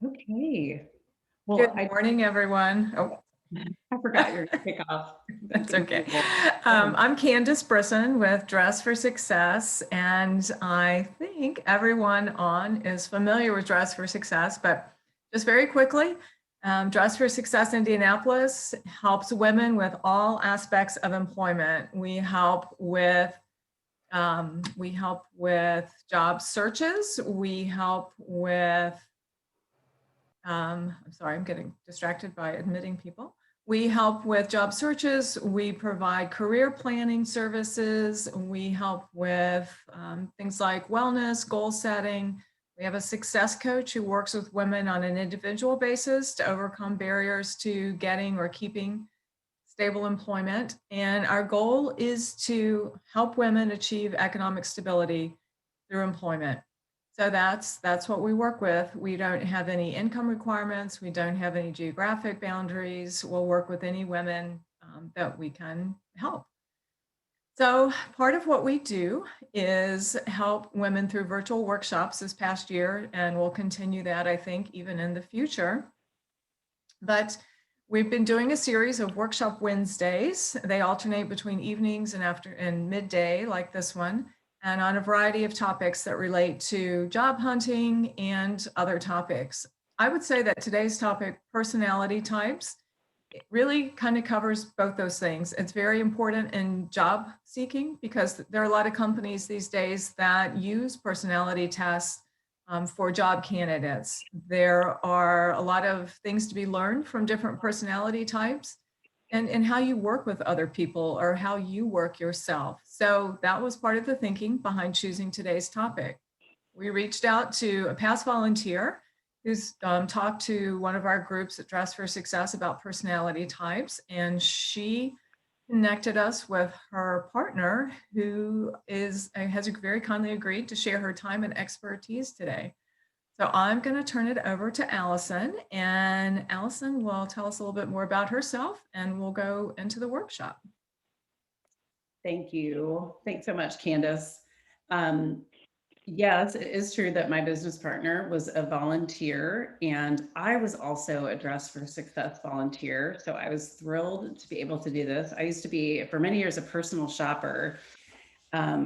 Okay. Good Well, morning, everyone. Oh, I forgot your kickoff. that's okay. Good. I'm Candace Brisson with Dress for Success, and I think everyone on is familiar with Dress for Success, but just very quickly, Dress for Success Indianapolis helps women with all aspects of employment. We help with job searches. We help with I'm sorry, I'm getting distracted by admitting people. We help with job searches. We provide career planning services. We help with things like wellness, goal setting. We have a success coach who works with women on an individual basis to overcome barriers to getting or keeping stable employment. And our goal is to help women achieve economic stability through employment. So that's what we work with. We don't have any income requirements. We don't have any geographic boundaries. We'll work with any women that we can help. So part of what we do is help women through virtual workshops this past year, and we'll continue that, I think, even in the future. But we've been doing a series of workshop Wednesdays. They alternate between evenings and midday, like this one, and on a variety of topics that relate to job hunting and other topics. I would say that today's topic, personality types, it really kind of covers both those things. It's very important in job seeking because there are a lot of companies these days that use personality tests for job candidates. There are a lot of things to be learned from different personality types and how you work with other people or how you work yourself. So that was part of the thinking behind choosing today's topic. We reached out to a past volunteer who's talked to one of our groups at Dress for Success about personality types, and she connected us with her partner who has very kindly agreed to share her time and expertise today. So I'm going to turn it over to Allison, and Allison will tell us a little bit more about herself, and we'll go into the workshop. Thank you. Thanks so much, Candace. Um, yes, it is true that my business partner was a volunteer, and I was also a Dress for Success volunteer. So I was thrilled to be able to do this. I used to be, for many years, a personal shopper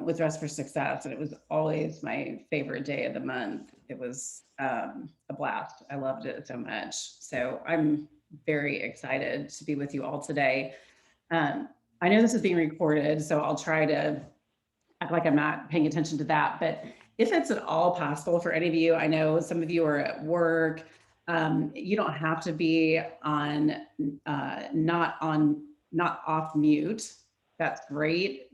with Dress for Success, and it was always my favorite day of the month. It was a blast. I loved it so much. So I'm very excited to be with you all today. Um, I know this is being recorded, so I'll try to act like I'm not paying attention to that. But if it's at all possible for any of you, I know some of you are at work. You don't have to be on, not off mute. That's great.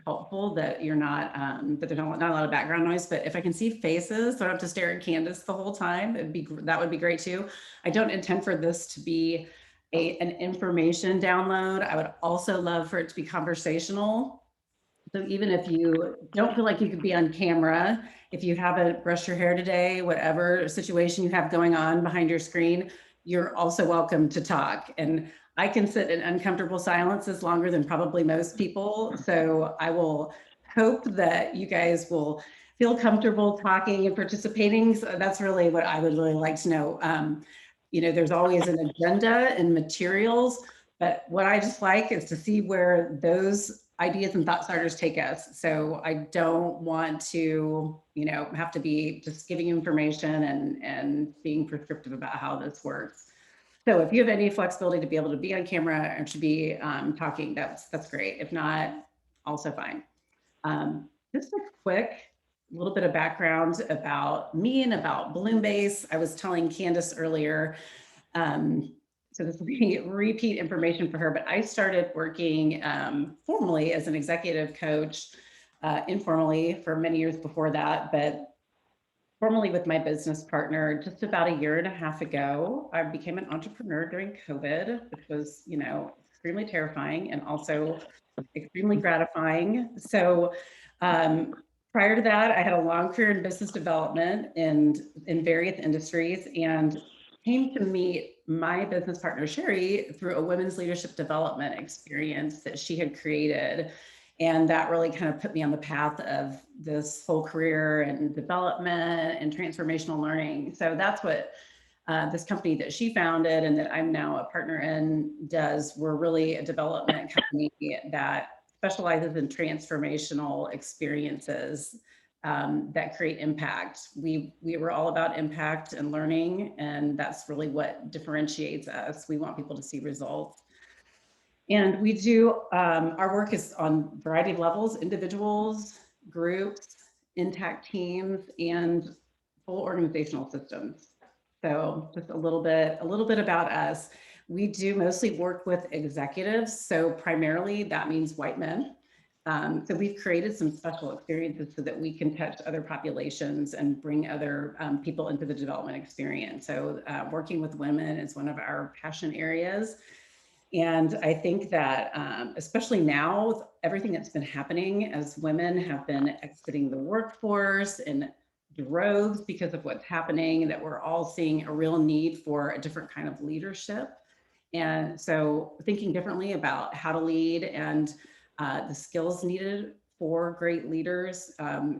Helpful that you're not, that there's not a lot of background noise. But if I can see faces, so I don't have to stare at Candace the whole time, that would be great too. I don't intend for this to be an information download. I would also love for it to be conversational. So even if you don't feel like you could be on camera, if you haven't brushed your hair today, whatever situation you have going on behind your screen, you're also welcome to talk. And I can sit in uncomfortable silences longer than probably most people. So I will hope that you guys will feel comfortable talking and participating. So that's really what I would really like to know. There's always an agenda and materials, but what I just like is to see where those ideas and thought starters take us. So I don't want to, have to be just giving you information and being prescriptive about how this works. So if you have any flexibility to be able to be on camera and to be talking, that's great. If not, also fine. Just a quick little bit of background about me and about Balloonbase. I was telling Candace earlier, so this will be repeat information for her, but I started working formally as an executive coach, informally for many years before that, but formally with my business partner just about a year and a half ago. I became an entrepreneur during COVID, which was, extremely terrifying and also extremely gratifying. So prior to that, I had a long career in business development and in various industries, and came to meet my business partner, Sherry, through a women's leadership development experience that she had created. And that really kind of put me on the path of this whole career and development and transformational learning. So that's what this company that she founded and that I'm now a partner in does. We're really a development company that specializes in transformational experiences that create impact. We were all about impact and learning, and that's really what differentiates us. We want people to see results. And we do, our work is on a variety of levels: individuals, groups, intact teams, and full organizational systems. So just a little bit about us. We do mostly work with executives. So primarily that means white men. So we've created some special experiences so that we can touch other populations and bring other people into the development experience. So working with women is one of our passion areas. And I think that especially now, with everything that's been happening as women have been exiting the workforce in droves because of what's happening, that we're all seeing a real need for a different kind of leadership. And so thinking differently about how to lead and the skills needed for great leaders.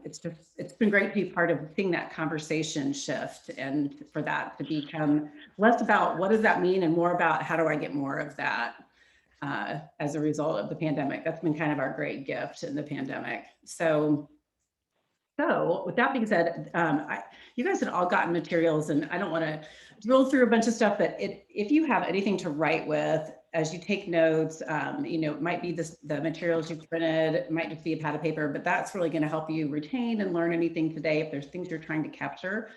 It's been great to be part of seeing that conversation shift, and for that to become less about what does that mean and more about how do I get more of that as a result of the pandemic. That's been kind of our great gift in the pandemic. So with that being said, you guys had all gotten materials, and I don't want to drill through a bunch of stuff, but if you have anything to write with as you take notes, it might be the materials you've printed, it might just be a pad of paper, but that's really going to help you retain and learn anything today if there's things you're trying to capture.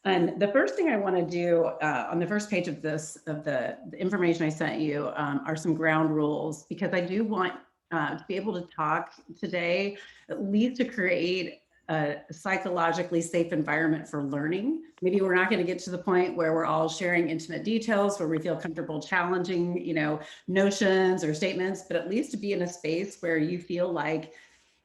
And the first thing I want to do on the first page of the information I sent you are some ground rules, because I do want to be able to talk today, at least to create a psychologically safe environment for learning. Maybe we're not going to get to the point where we're all sharing intimate details, where we feel comfortable challenging, notions or statements, but at least to be in a space where you feel like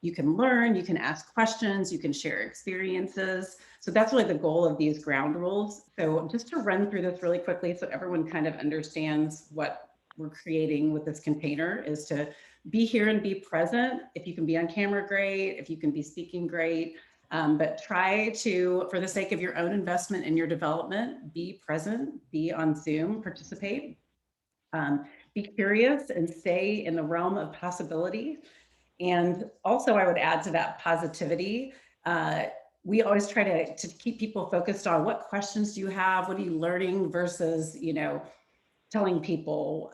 you can learn, you can ask questions, you can share experiences. So that's really the goal of these ground rules. So just to run through this really quickly so everyone kind of understands what we're creating with this container is to be here and be present. If you can be on camera, great. If you can be speaking, great. But try to, for the sake of your own investment in your development, be present, be on Zoom, participate. Be curious and stay in the realm of possibility. And also I would add to that positivity. We always try to keep people focused on what questions do you have? What are you learning versus, telling people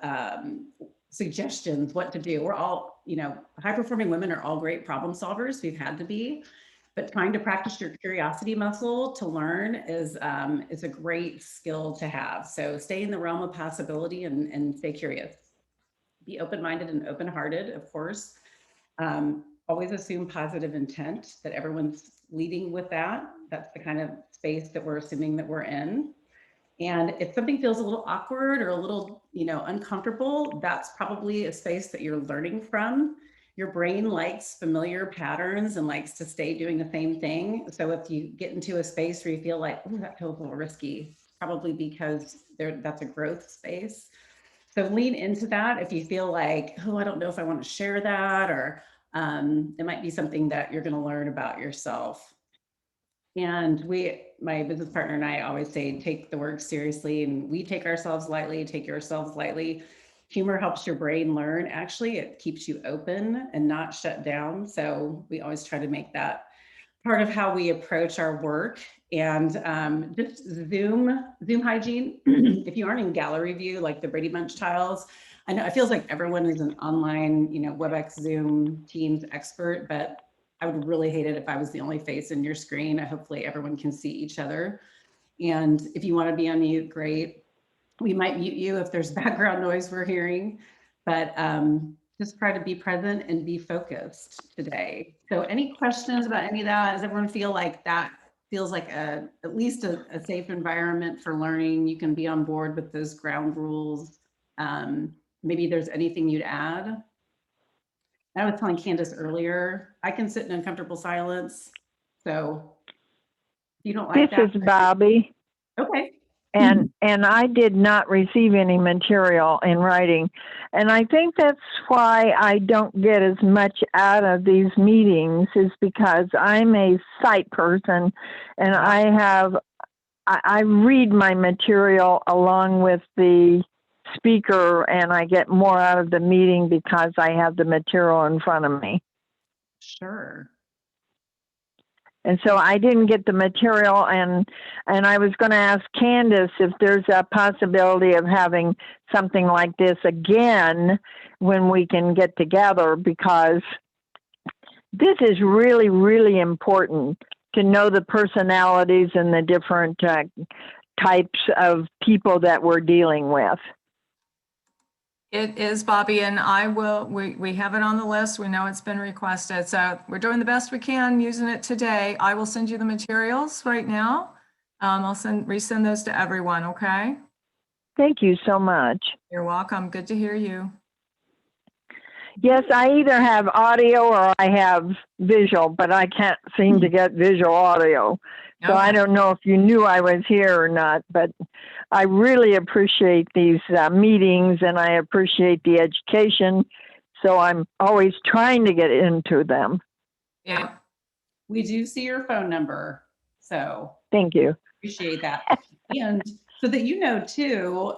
suggestions, what to do. We're all, high performing women are all great problem solvers. We've had to be, but trying to practice your curiosity muscle to learn is a great skill to have. So stay in the realm of possibility and stay curious. Be open-minded and open-hearted, of course. Always assume positive intent, that everyone's leading with that. That's the kind of space that we're assuming that we're in. And if something feels a little awkward or a little, uncomfortable, that's probably a space that you're learning from. Your brain likes familiar patterns and likes to stay doing the same thing. So if you get into a space where you feel like, oh, that feels a little risky, probably because that's a growth space. So lean into that. If you feel like, oh, I don't know if I want to share that, or it might be something that you're going to learn about yourself. And my business partner and I always say, take the work seriously, and we take ourselves lightly, take yourselves lightly. Humor helps your brain learn. Actually, it keeps you open and not shut down. So we always try to make that part of how we approach our work. And just Zoom hygiene. If you aren't in gallery view, like the Brady Bunch tiles, I know it feels like everyone is an online, WebEx, Zoom, Teams expert, but I would really hate it if I was the only face in your screen. Hopefully everyone can see each other. And if you want to be on mute, great. We might mute you if there's background noise we're hearing, but just try to be present and be focused today. So any questions about any of that? Does everyone feel like that feels like at least a safe environment for learning? You can be on board with those ground rules. Maybe there's anything you'd add? I was telling Candace earlier, I can sit in uncomfortable silence. So if you don't like that. This is Bobby. Okay. And I did not receive any material in writing. And I think that's why I don't get as much out of these meetings, is because I'm a sight person and I have I read my material along with the speaker, and I get more out of the meeting because I have the material in front of me. Sure. And so I didn't get the material, and I was going to ask Candace if there's a possibility of having something like this again when we can get together, because this is really, really important to know the personalities and the different types of people that we're dealing with. It is, Bobby, and we have it on the list. We know it's been requested. So we're doing the best we can using it today. I will send you the materials right now. I'll resend those to everyone, okay? Thank you so much. You're welcome. Good to hear you. Yes, I either have audio or I have visual, but I can't seem to get visual audio. So I don't know if you knew I was here or not, but I really appreciate these meetings, and I appreciate the education. So I'm always trying to get into them. Yeah. We do see your phone number, so Thank you. appreciate that. And so that you know too,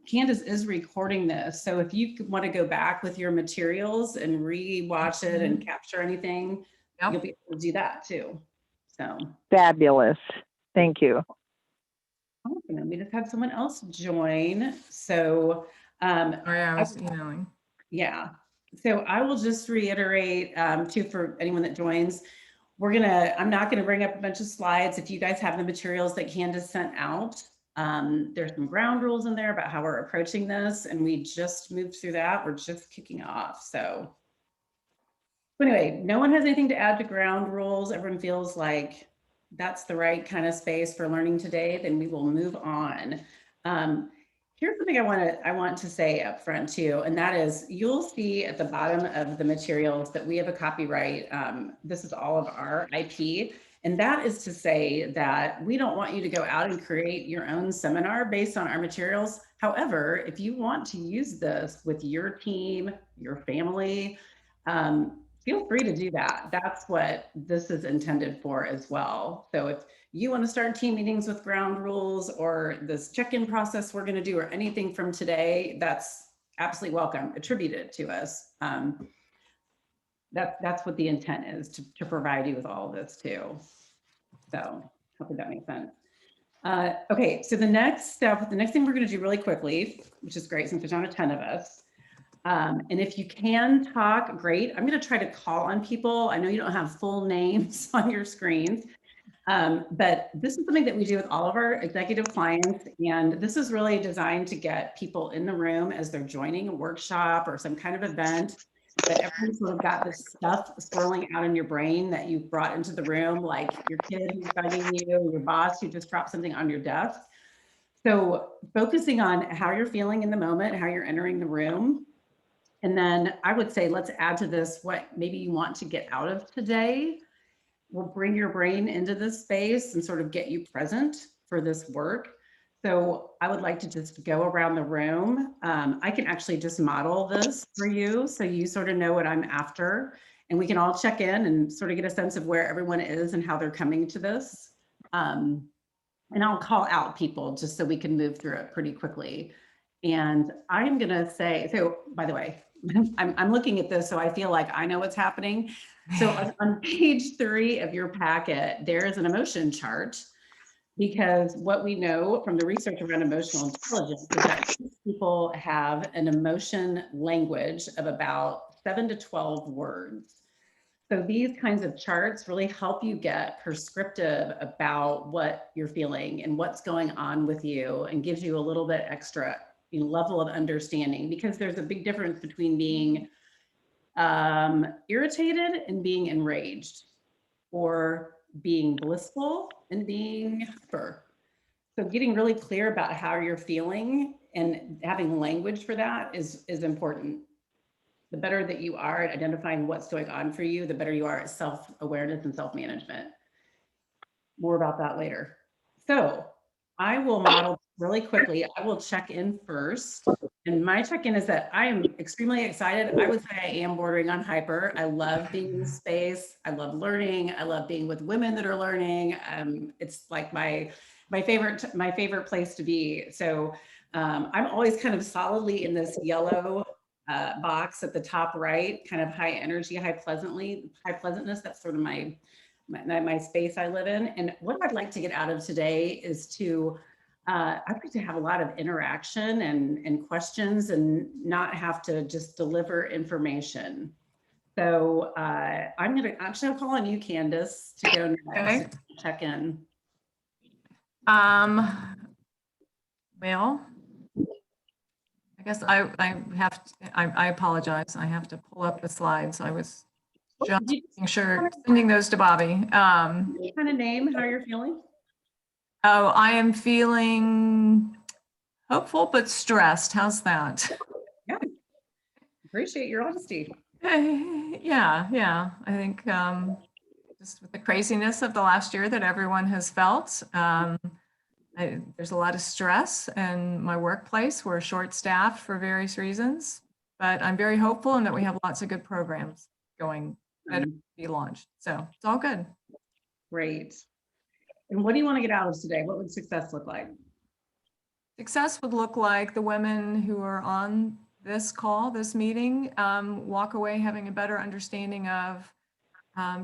Candace is recording this. So if you want to go back with your materials and re-watch it and capture anything, you'll be able to do that too. So fabulous. Thank you. We just had someone else join. So Sorry, I was emailing. Yeah. So I will just reiterate too, for anyone that joins, I'm not gonna bring up a bunch of slides. If you guys have the materials that Candace sent out, there's some ground rules in there about how we're approaching this, and we just moved through that. We're just kicking off. So anyway, no one has anything to add to ground rules. Everyone feels like that's the right kind of space for learning today, then we will move on. Here's something I want to say up front too, and that is you'll see at the bottom of the materials that we have a copyright. This is all of our IP, and that is to say that we don't want you to go out and create your own seminar based on our materials. However, if you want to use this with your team, your family, feel free to do that. That's what this is intended for as well. So if you want to start team meetings with ground rules or this check-in process we're going to do or anything from today, that's absolutely welcome. Attribute it to us. That's what the intent is, to provide you with all of this too. So hopefully that makes sense. Okay, so the next thing we're going to do really quickly, which is great since there's not a ton of us, and if you can talk, great. I'm going to try to call on people. I know you don't have full names on your screens, but this is something that we do with all of our executive clients. And this is really designed to get people in the room as they're joining a workshop or some kind of event, that everyone's sort of got this stuff swirling out in your brain that you've brought into the room, like your kid who's bugging you, your boss who just dropped something on your desk. So focusing on how you're feeling in the moment, how you're entering the room. And then I would say, let's add to this what maybe you want to get out of today. We'll bring your brain into this space and sort of get you present for this work. So I would like to just go around the room. I can actually just model this for you, so you sort of know what I'm after, and we can all check in and sort of get a sense of where everyone is and how they're coming to this. And I'll call out people just so we can move through it pretty quickly. And I'm gonna say, so by the way, I'm looking at this, so I feel like I know what's happening. So on page 3 of your packet, there is an emotion chart, because what we know from the research around emotional intelligence is that people have an emotion language of about 7 to 12 words. So these kinds of charts really help you get prescriptive about what you're feeling and what's going on with you, and gives you a little bit extra level of understanding, because there's a big difference between being irritated and being enraged, or being blissful and being hyper. So getting really clear about how you're feeling and having language for that is important. The better that you are at identifying what's going on for you, the better you are at self-awareness and self-management. More about that later. So I will model really quickly. I will check in first. And my check-in is that I am extremely excited. I would say I am bordering on hyper. I love being in space. I love learning. I love being with women that are learning. It's like my my favorite place to be. So I'm always kind of solidly in this yellow box at the top right, kind of high energy, high pleasantness. That's sort of my space I live in. And what I'd like to get out of today is to I'd like to have a lot of interaction and questions and not have to just deliver information. So I'll call on you, Candace, to go next. Okay. Check in. Well, I guess I apologize. I have to pull up the slides. I was just making sure, sending those to Bobby. What kind of name, how you're feeling? Oh, I am feeling hopeful but stressed. How's that? Yeah, appreciate your honesty. Yeah. I think just with the craziness of the last year that everyone has felt, there's a lot of stress in my workplace. We're short-staffed for various reasons, but I'm very hopeful and that we have lots of good programs going that are be launched. So it's all good. Great. And what do you want to get out of today? What would success look like? Success would look like the women who are on this call, this meeting, walk away having a better understanding of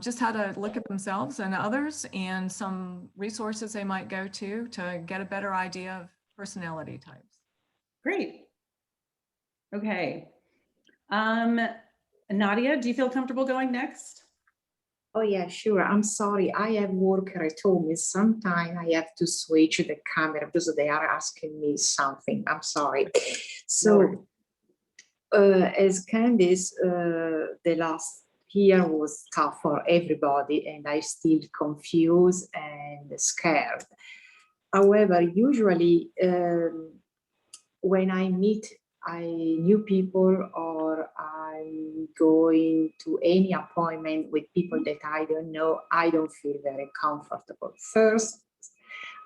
just how to look at themselves and others and some resources they might go to get a better idea of personality types. Great. Okay. Nadia, do you feel comfortable going next? Oh yeah, sure. I'm sorry. I have worker at home and sometimes I have to switch the camera because they are asking me something. I'm sorry. So as Candice, the last year was tough for everybody and I still confused and scared. However, usually when I meet new people or I'm going to any appointment with people that I don't know, I don't feel very comfortable. First,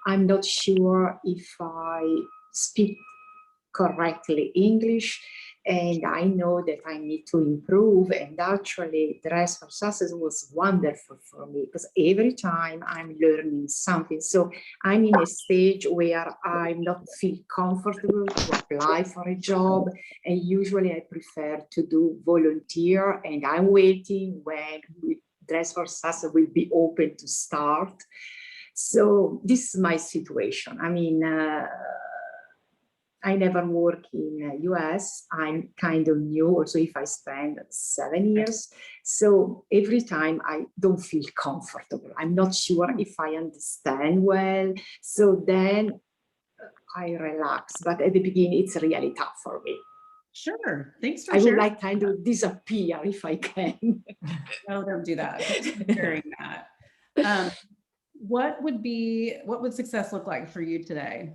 I'm not sure if I speak correctly English, and I know that I need to improve. And actually, Dress for Success was wonderful for me because every time I'm learning something. So I'm in a stage where I'm not feel comfortable to apply for a job, and usually I prefer to do volunteer. And I'm waiting when Dress for Success will be open to start. So this is my situation. I mean. I never work in US. I'm kind of new, also if I spend 7 years. So every time I don't feel comfortable. I'm not sure if I understand well. So then I relax. But at the beginning, it's really tough for me. Sure. Thanks for I sharing. would like kind of disappear if I can. No, don't do that. Thanks for sharing that. What would success look like for you today?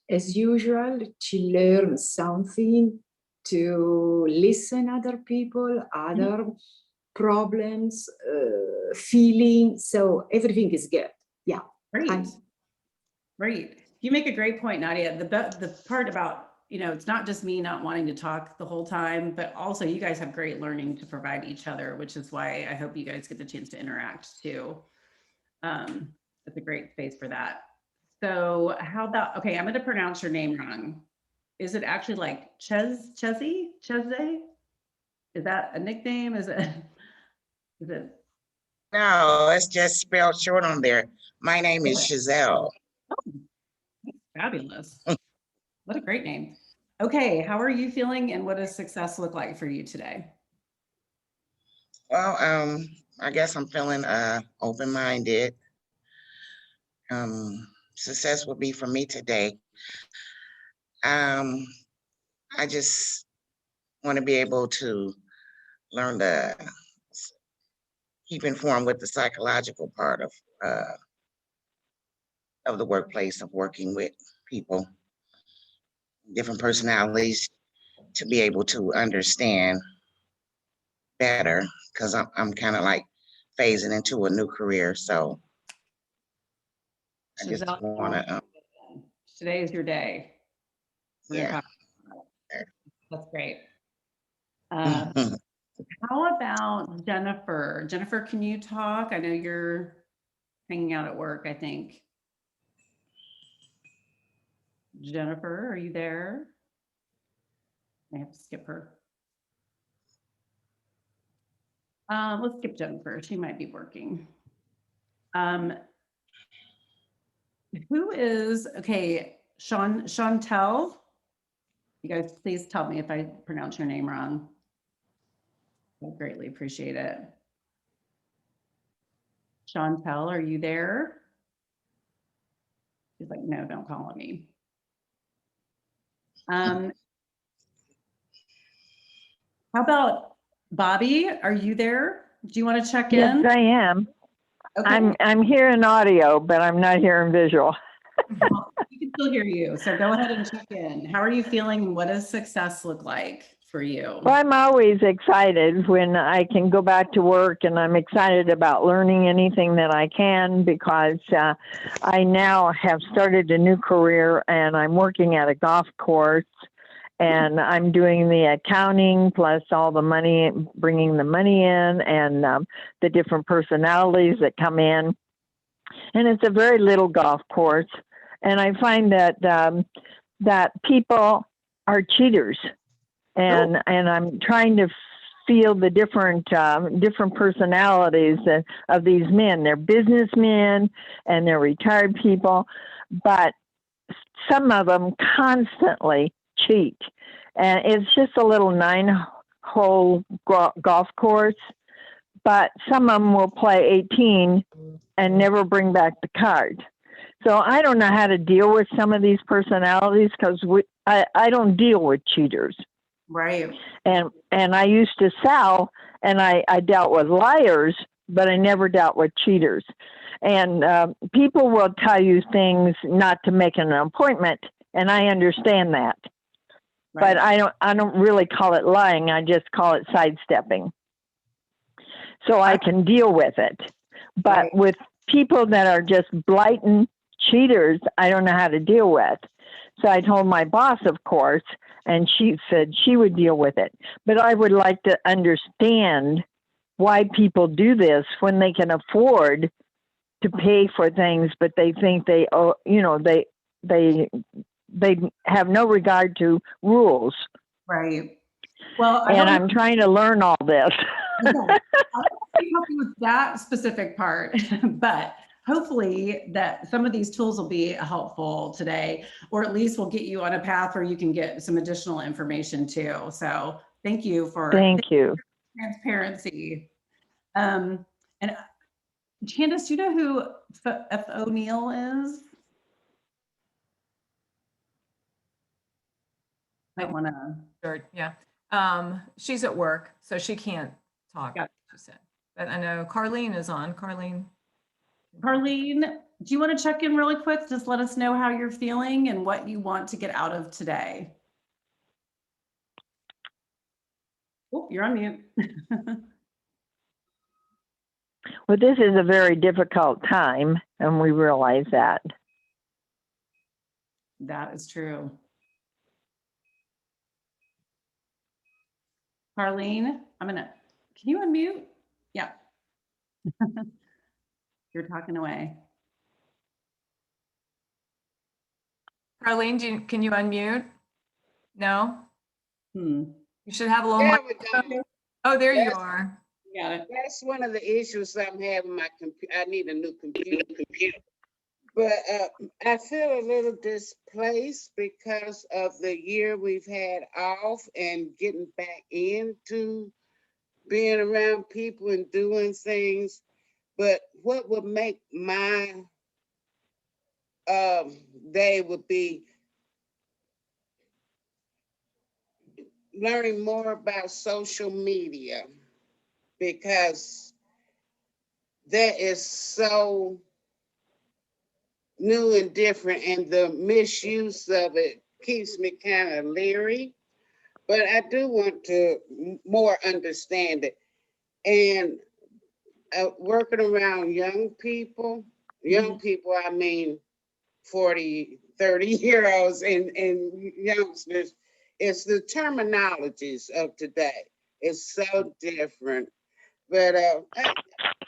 As usual, to learn something, to listen other people, other problems, feeling. So everything is good. Yeah. Great. You make a great point, Nadia. The part about, it's not just me not wanting to talk the whole time, but also you guys have great learning to provide each other, which is why I hope you guys get the chance to interact too. It's a great space for that. So how about, okay, I'm going to pronounce your name wrong. Is it actually like Cheze? Is that a nickname? Is it? No, it's just spelled short on there. My name is Chazelle. Oh, fabulous. What a great name. Okay, how are you feeling and what does success look like for you today? Well, I guess I'm feeling open-minded. Success will be for me today. I just want to be able to learn to keep informed with the psychological part of the workplace, of working with people, different personalities, to be able to understand better, because I'm kind of like phasing into a new career. So I just want to. Today is your day. Yeah. That's great. How about Jennifer? Jennifer, can you talk? I know you're hanging out at work, I think. Jennifer, are you there? I have to skip her. Let's skip Jennifer. She might be working. Who is, okay, Chantel? You guys, please tell me if I pronounce your name wrong. I greatly appreciate it. Chantel, are you there? She's like, no, don't call on me. How about Bobby? Are you there? Do you want to check Yes, in? I am. Okay. I'm hearing audio, but I'm not hearing visual. Well, we can still hear you. So go ahead and check in. How are you feeling and what does success look like for you? Well, I'm always excited when I can go back to work, and I'm excited about learning anything that I can because I now have started a new career and I'm working at a golf course, and I'm doing the accounting plus all the money, bringing the money in, and the different personalities that come in. And it's a very little golf course, and I find that that people are cheaters, and I'm trying to feel the different personalities of these men. They're businessmen and they're retired people, but some of them constantly cheat, and it's just a little 9-hole golf course. But some of them will play 18 and never bring back the card. So I don't know how to deal with some of these personalities because I don't deal with cheaters. Right. And I used to sell, and I dealt with liars, but I never dealt with cheaters. And people will tell you things not to make an appointment, and I understand that. Right. But I don't really call it lying. I just call it sidestepping. So I can deal with it. But Right. with people that are just blatant cheaters, I don't know how to deal with. So I told my boss, of course, and she said she would deal with it. But I would like to understand why people do this when they can afford to pay for things, but they think they owe, they have no regard to rules. Right. Well, And I'm trying to learn all this. I don't help you with that specific part, but hopefully that some of these tools will be helpful today, or at least will get you on a path where you can get some additional information too. So thank you for Thank you. transparency. And Candace, do you know who F. O'Neill is? Might want to. Sure, yeah. She's at work, so she can't talk, Got it. she said. But I know Carlene is on. Carlene. Carlene, do you want to check in really quick? Just let us know how you're feeling and what you want to get out of today. Oh, you're on mute. Well, this is a very difficult time, and we realize that. That is true. Carlene, can you unmute? Yeah. You're talking away. Carlene, can you unmute? No? You should have a little There more. we go. Oh, there you Yes. are. You got it. That's one of the issues I'm having. My computer, I need a new computer. But I feel a little displaced because of the year we've had off and getting back into being around people and doing things. But what would make my day would be learning more about social media, because that is so new and different, and the misuse of it keeps me kind of leery. But I do want to more understand it. And working around young people, I mean 40, 30-year-olds and youngsters, it's the terminologies of today. It's so different. But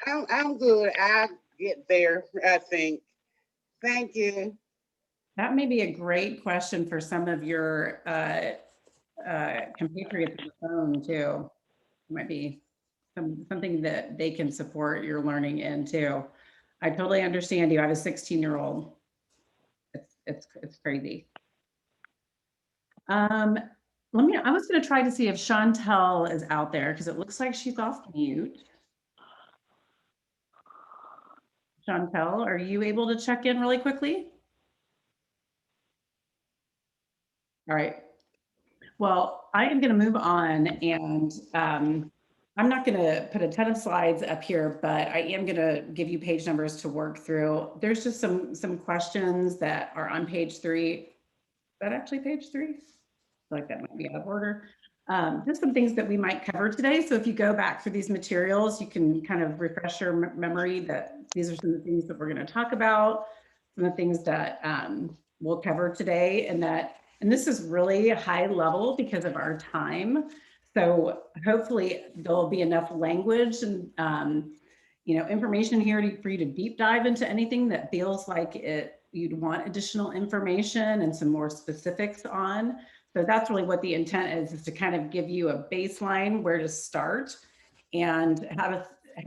I'm good. I get there, I think. Thank you. That may be a great question for some of your compatriots on the phone too. Might be something that they can support your learning in too. I totally understand you. I have a 16-year-old. It's crazy. I was gonna try to see if Chantel is out there because it looks like she's off mute. Chantel, are you able to check in really quickly? All right. Well, I am going to move on, and I'm not going to put a ton of slides up here, but I am going to give you page numbers to work through. There's just some questions that are on page 3. Is that actually page 3? I feel like that might be out of order. Just some things that we might cover today. So if you go back through these materials, you can kind of refresh your memory that these are some of the things that we're going to talk about, some of the things that we'll cover today, and this is really high level because of our time. So hopefully there'll be enough language and information here for you to deep dive into anything that feels like you'd want additional information and some more specifics on. So that's really what the intent is to kind of give you a baseline where to start and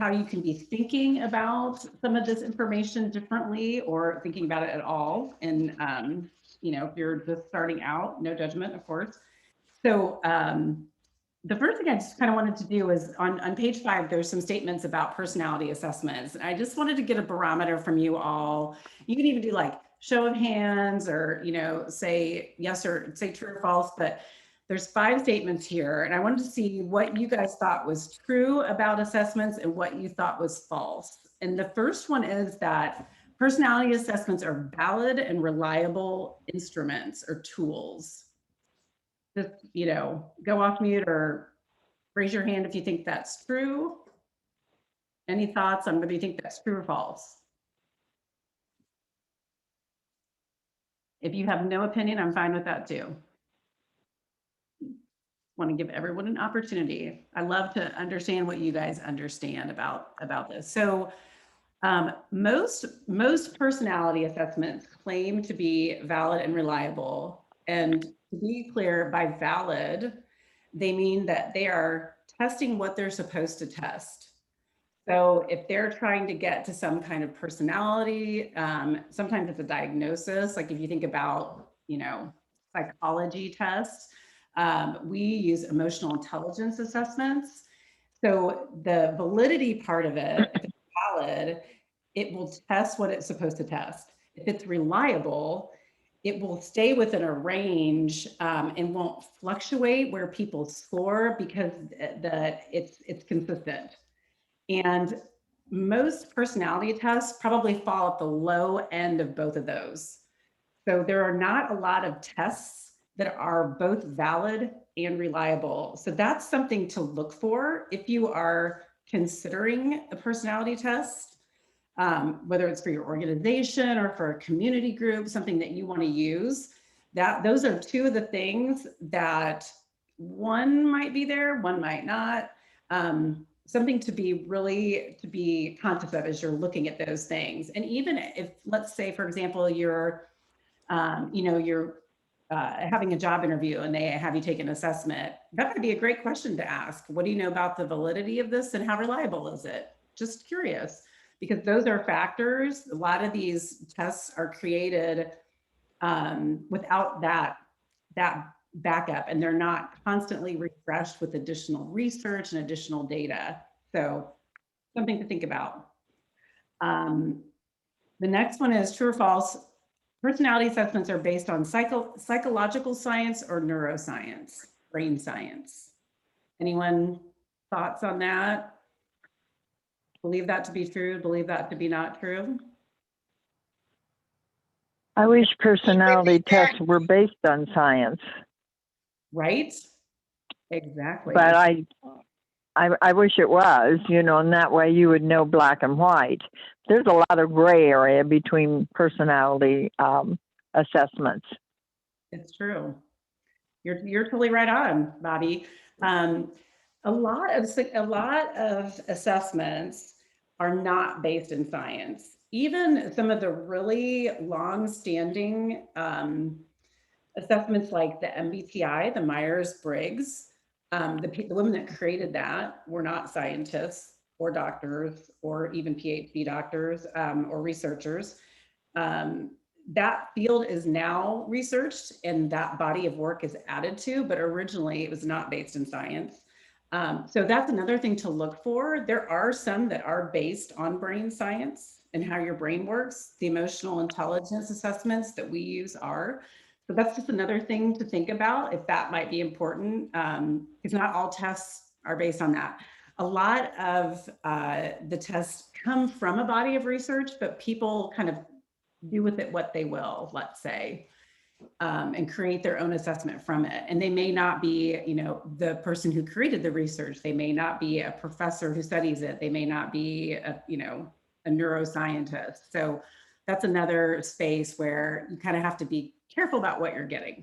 how you can be thinking about some of this information differently or thinking about it at all. And if you're just starting out, no judgment, of course. So the first thing I just kind of wanted to do is on page 5, there's some statements about personality assessments. And I just wanted to get a barometer from you all. You can even do like show of hands or, say yes or say true or false, but there's 5 statements here. And I wanted to see what you guys thought was true about assessments and what you thought was false. And the first one is that personality assessments are valid and reliable instruments or tools. Just, go off mute or raise your hand if you think that's true. Any thoughts on whether you think that's true or false? If you have no opinion, I'm fine with that too. Want to give everyone an opportunity. I love to understand what you guys understand about this. So most personality assessments claim to be valid and reliable. And to be clear, by valid, they mean that they are testing what they're supposed to test. So if they're trying to get to some kind of personality, sometimes it's a diagnosis. Like if you think about, psychology tests, we use emotional intelligence assessments. So the validity part of it, if it's valid, it will test what it's supposed to test. If it's reliable, it will stay within a range and won't fluctuate where people score because it's consistent. And most personality tests probably fall at the low end of both of those. So there are not a lot of tests that are both valid and reliable. So that's something to look for if you are considering a personality test, whether it's for your organization or for a community group, something that you want to use. Those are 2 of the things that one might be there, one might not. Something to be conscious of as you're looking at those things. And even if, let's say, for example, you're having a job interview and they have you take an assessment, that might be a great question to ask. What do you know about the validity of this and how reliable is it? Just curious, because those are factors. A lot of these tests are created without that backup, and they're not constantly refreshed with additional research and additional data. So something to think about. The next one is true or false. Personality assessments are based on psychological science or neuroscience, brain science. Anyone thoughts on that? Believe that to be true, believe that to be not true? I wish personality tests were based on science. Right? Exactly. But I wish it was, and that way you would know black and white. There's a lot of gray area between personality assessments. It's true. You're totally right on, Bobby. A lot of assessments are not based in science. Even some of the really long-standing assessments like the MBTI, the Myers-Briggs, the women that created that were not scientists or doctors or even PhD doctors or researchers. That field is now researched and that body of work is added to, but originally it was not based in science. So that's another thing to look for. There are some that are based on brain science and how your brain works. The emotional intelligence assessments that we use are. So that's just another thing to think about if that might be important, because not all tests are based on that. A lot of the tests come from a body of research, but people kind of do with it what they will, let's say, and create their own assessment from it. And they may not be, you know, the person who created the research. They may not be a professor who studies it. They may not be a, you know, a neuroscientist. So that's another space where you kind of have to be careful about what you're getting.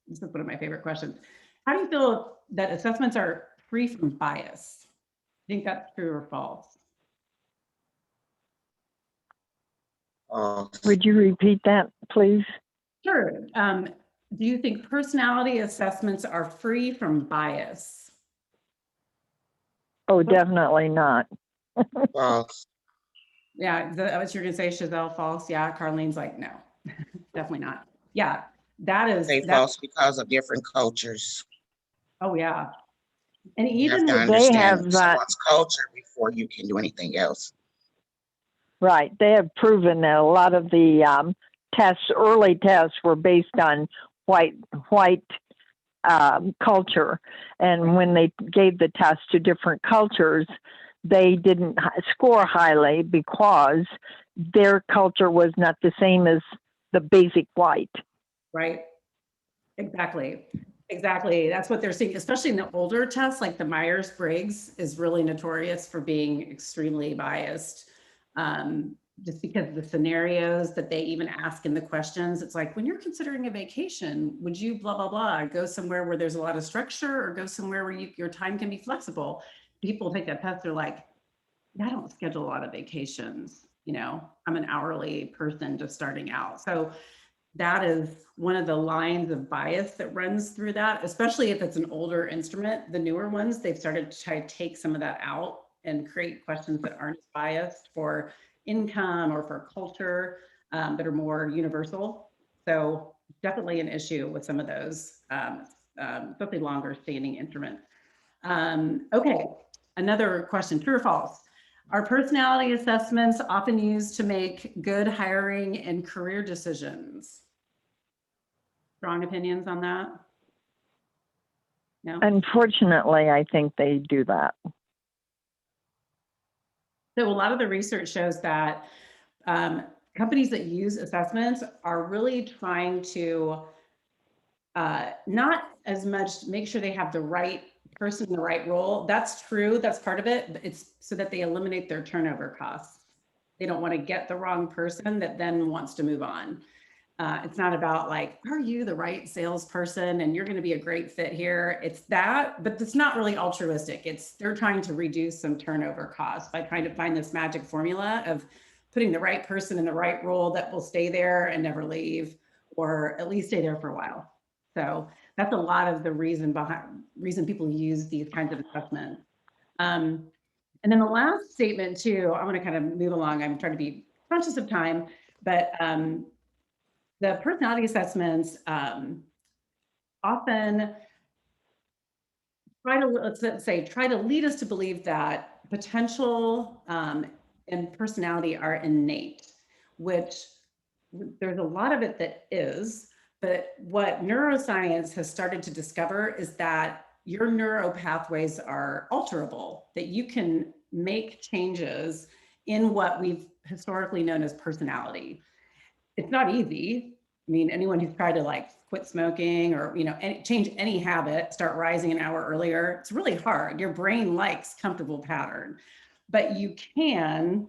This is one of my favorite questions. How do you feel that assessments are free from bias? I think that's true or false? Would you repeat that, please? Sure. Do you think personality assessments are free from bias? Oh, definitely not. False. Yeah, that what you're gonna say, Chazelle, false? Yeah, Carlene's like, no, definitely not. Yeah, that is, Say that's, false because of different cultures. oh yeah. And You have even to with, They have, understand someone's culture before you can do anything else. right, they have proven that a lot of the tests, early tests, were based on white culture. And when they gave the test to different cultures, they didn't score highly because their culture was not the same as the basic white. right, exactly. Exactly. That's what they're seeing, especially in the older tests, like the Myers-Briggs is really notorious for being extremely biased. Just because of the scenarios that they even ask in the questions. It's like, when you're considering a vacation, would you blah, blah, blah, go somewhere where there's a lot of structure or go somewhere where your time can be flexible? People take that test, they're like, I don't schedule a lot of vacations. You know, I'm an hourly person just starting out. So that is one of the lines of bias that runs through that, especially if it's an older instrument. The newer ones, they've started to try to take some of that out and create questions that aren't biased for income or for culture, that are more universal. So definitely an issue with some of those, especially longer standing instruments. Okay, another question, true or false? Are personality assessments often used to make good hiring and career decisions? Strong opinions on that? No? Unfortunately, I think they do that. So a lot of the research shows that companies that use assessments are really trying to not as much make sure they have the right person in the right role. That's true, that's part of it, but it's so that they eliminate their turnover costs. They don't want to get the wrong person that then wants to move on. It's not about like, are you the right salesperson and you're going to be a great fit here? It's that, but it's not really altruistic. It's they're trying to reduce some turnover costs by trying to find this magic formula of putting the right person in the right role that will stay there and never leave, or at least stay there for a while. So that's a lot of the reason people use these kinds of assessments. And then the last statement too, I want to kind of move along. I'm trying to be conscious of time, but the personality assessments often try to lead us to believe that potential and personality are innate, which there's a lot of it that is, but what neuroscience has started to discover is that your neural pathways are alterable, that you can make changes in what we've historically known as personality. It's not easy. I mean, anyone who's tried to like quit smoking or, you know, change any habit, start rising an hour earlier, it's really hard. Your brain likes comfortable pattern, but you can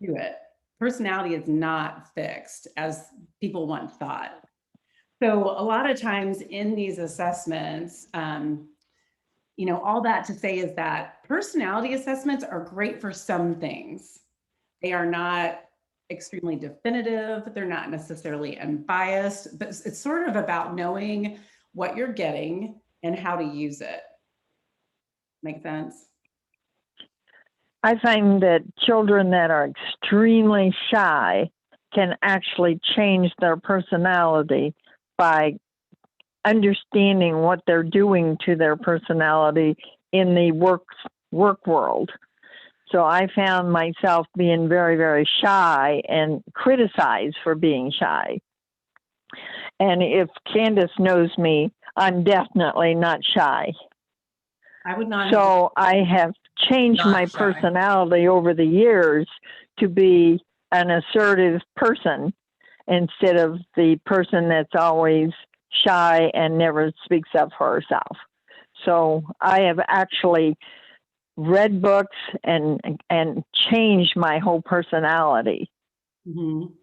do it. Personality is not fixed as people once thought. So a lot of times in these assessments, all that to say is that personality assessments are great for some things. They are not extremely definitive. They're not necessarily unbiased, but it's sort of about knowing what you're getting and how to use it. Make sense? I find that children that are extremely shy can actually change their personality by understanding what they're doing to their personality in the work world. So I found myself being very, very shy and criticized for being shy. And if Candace knows me, I'm definitely not shy. I would not. So I have changed Not my shy. personality over the years to be an assertive person instead of the person that's always shy and never speaks up for herself. So I have actually read books and changed my whole personality. Mhm.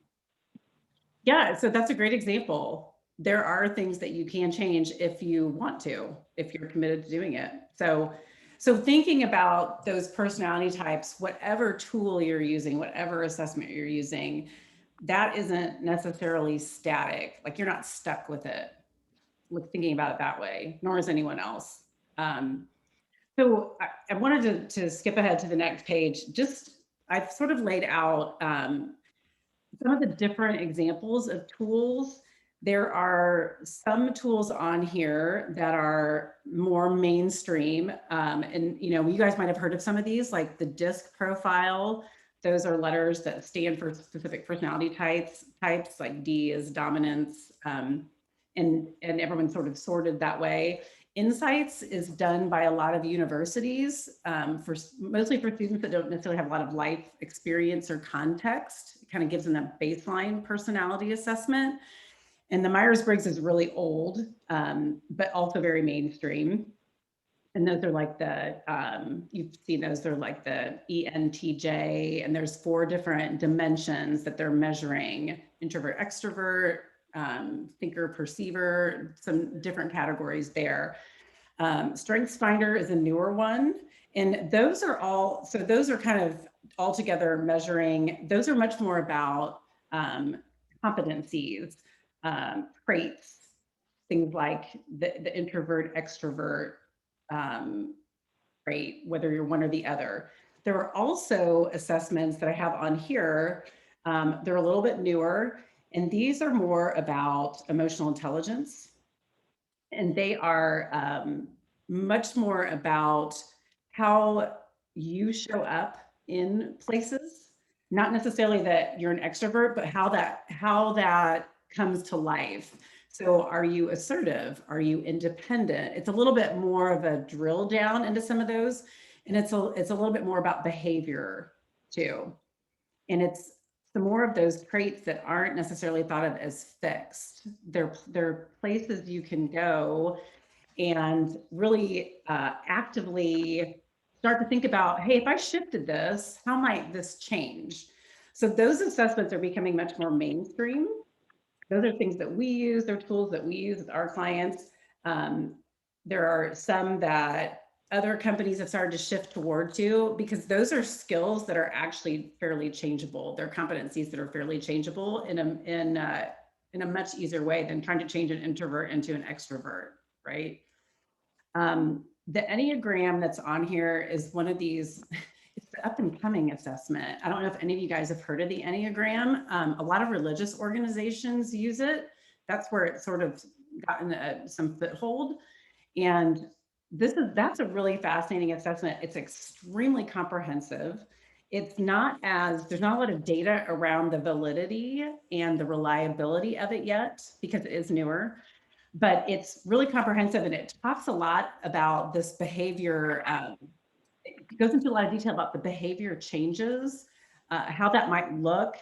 Yeah, so that's a great example. There are things that you can change if you want to, if you're committed to doing it. So thinking about those personality types, whatever tool you're using, whatever assessment you're using, that isn't necessarily static. Like you're not stuck with it. With thinking about it that way, nor is anyone else. So I wanted to skip ahead to the next page. I've sort of laid out some of the different examples of tools. There are some tools on here that are more mainstream. And you guys might have heard of some of these, like the DISC profile. Those are letters that stand for specific personality types, like D is dominance, and everyone's sort of sorted that way. Insights is done by a lot of universities, mostly for students that don't necessarily have a lot of life experience or context. It kind of gives them a baseline personality assessment. And the Myers-Briggs is really old, but also very mainstream. And those are like you've seen those, they're like the ENTJ, and there's 4 different dimensions that they're measuring: introvert, extrovert, thinker, perceiver, some different categories there. StrengthsFinder is a newer one. And those are kind of all together measuring, those are much more about competencies, traits, things like the introvert, extrovert trait, whether you're one or the other. There are also assessments that I have on here. They're a little bit newer, and these are more about emotional intelligence. And they are much more about how you show up in places, not necessarily that you're an extrovert, but how that comes to life. So are you assertive? Are you independent? It's a little bit more of a drill down into some of those. And it's a little bit more about behavior too. And it's some more of those traits that aren't necessarily thought of as fixed. They're places you can go and really actively start to think about, hey, if I shifted this, how might this change? So those assessments are becoming much more mainstream. Those are things that we use, they're tools that we use with our clients. There are some that other companies have started to shift toward too, because those are skills that are actually fairly changeable. They're competencies that are fairly changeable in a much easier way than trying to change an introvert into an extrovert, right? The Enneagram that's on here is one of these, it's the up and coming assessment. I don't know if any of you guys have heard of the Enneagram. A lot of religious organizations use it. That's where it's sort of gotten some foothold. And that's a really fascinating assessment. It's extremely comprehensive. There's not a lot of data around the validity and the reliability of it yet, because it is newer. But it's really comprehensive, and it talks a lot about this behavior. It goes into a lot of detail about the behavior changes, how that might look,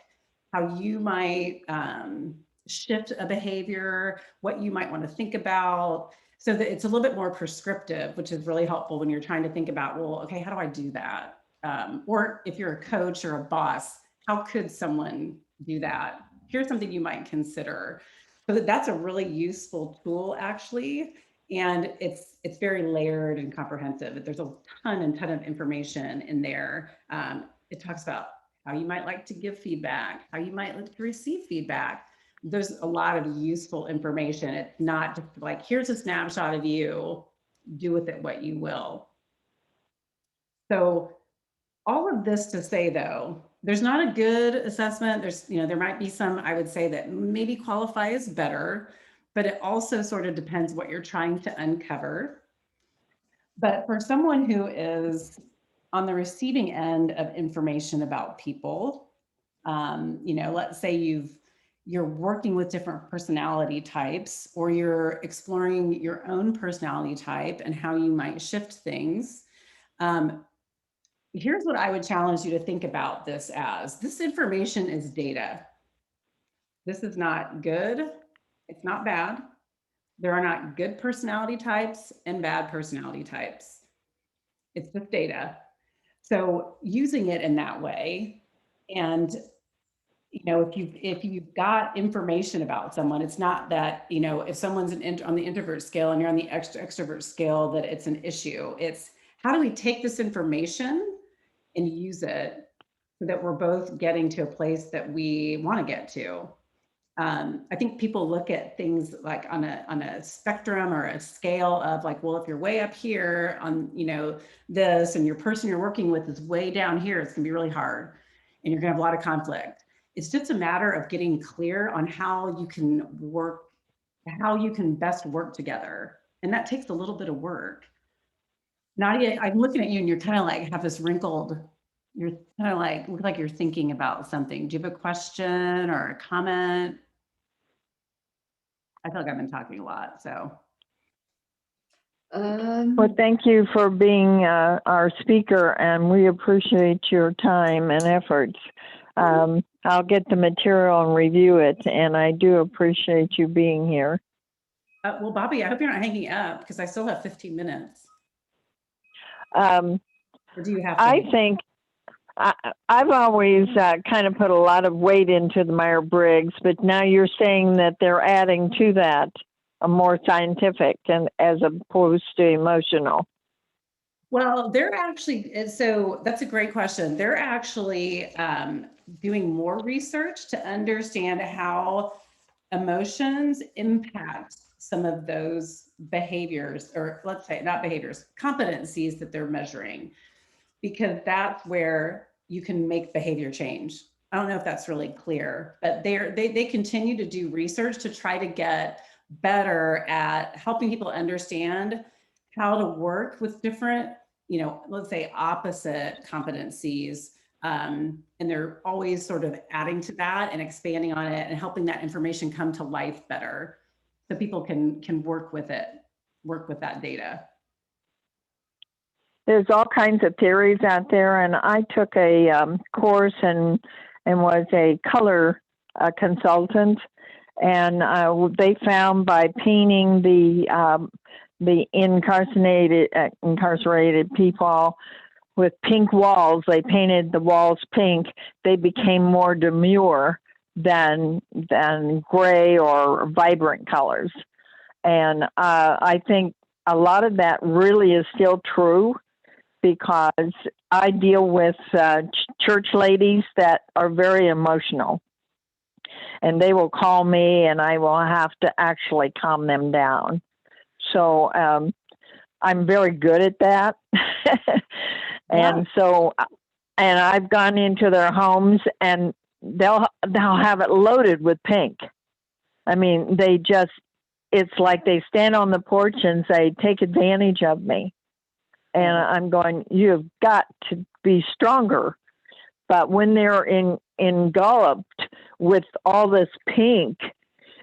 how you might shift a behavior, what you might want to think about. So that it's a little bit more prescriptive, which is really helpful when you're trying to think about, well, okay, how do I do that? Or if you're a coach or a boss, how could someone do that? Here's something you might consider. So that's a really useful tool, actually. And it's very layered and comprehensive. There's a ton of information in there. It talks about how you might like to give feedback, how you might like to receive feedback. There's a lot of useful information. It's not just like, here's a snapshot of you, do with it what you will. So all of this to say, though, there's not a good assessment. There's, there might be some, I would say, that maybe qualify as better, but it also sort of depends what you're trying to uncover. But for someone who is on the receiving end of information about people, let's say you're working with different personality types, or you're exploring your own personality type and how you might shift things. Here's what I would challenge you to think about this as. This information is data. This is not good. It's not bad. There are not good personality types and bad personality types. It's just data. So using it in that way, and if you've got information about someone, it's not that, if someone's on the introvert scale and you're on the extrovert scale, that it's an issue. It's how do we take this information and use it so that we're both getting to a place that we want to get to. I think people look at things like on a spectrum or a scale of like, well, if you're way up here on, this, and your person you're working with is way down here, it's gonna be really hard and you're gonna have a lot of conflict. It's just a matter of getting clear on how you can best work together. And that takes a little bit of work. Nadia, I'm looking at you and you're kind of like have this wrinkled, you're kind of like, look like you're thinking about something. Do you have a question or a comment? I feel like I've been talking a lot, so. Well, thank you for being our speaker, and we appreciate your time and efforts. I'll get the material and review it, and I do appreciate you being here. Well, Bobby, I hope you're not hanging up because I still have 15 minutes. Or do you have to? I think I've always kind of put a lot of weight into the Myers-Briggs, but now you're saying that they're adding to that a more scientific and as opposed to emotional. Well, they're actually, so that's a great question. They're actually doing more research to understand how emotions impact some of those behaviors, or let's say not behaviors, competencies that they're measuring, because that's where you can make behavior change. I don't know if that's really clear, but they continue to do research to try to get better at helping people understand how to work with different, let's say opposite competencies. And they're always sort of adding to that and expanding on it and helping that information come to life better so people can work with it, work with that data. There's all kinds of theories out there, and I took a course and was a color consultant, and they found by painting the incarcerated people with pink walls, they painted the walls pink, they became more demure than gray or vibrant colors. And I think a lot of that really is still true, because I deal with church ladies that are very emotional, and they will call me and I will have to actually calm them down. So I'm very good at that. And so, and I've gone into their homes and they'll have it loaded with pink. I mean, it's like they stand on the porch and say, take advantage of me. And I'm going, you've got to be stronger. But when they're engulfed with all this pink,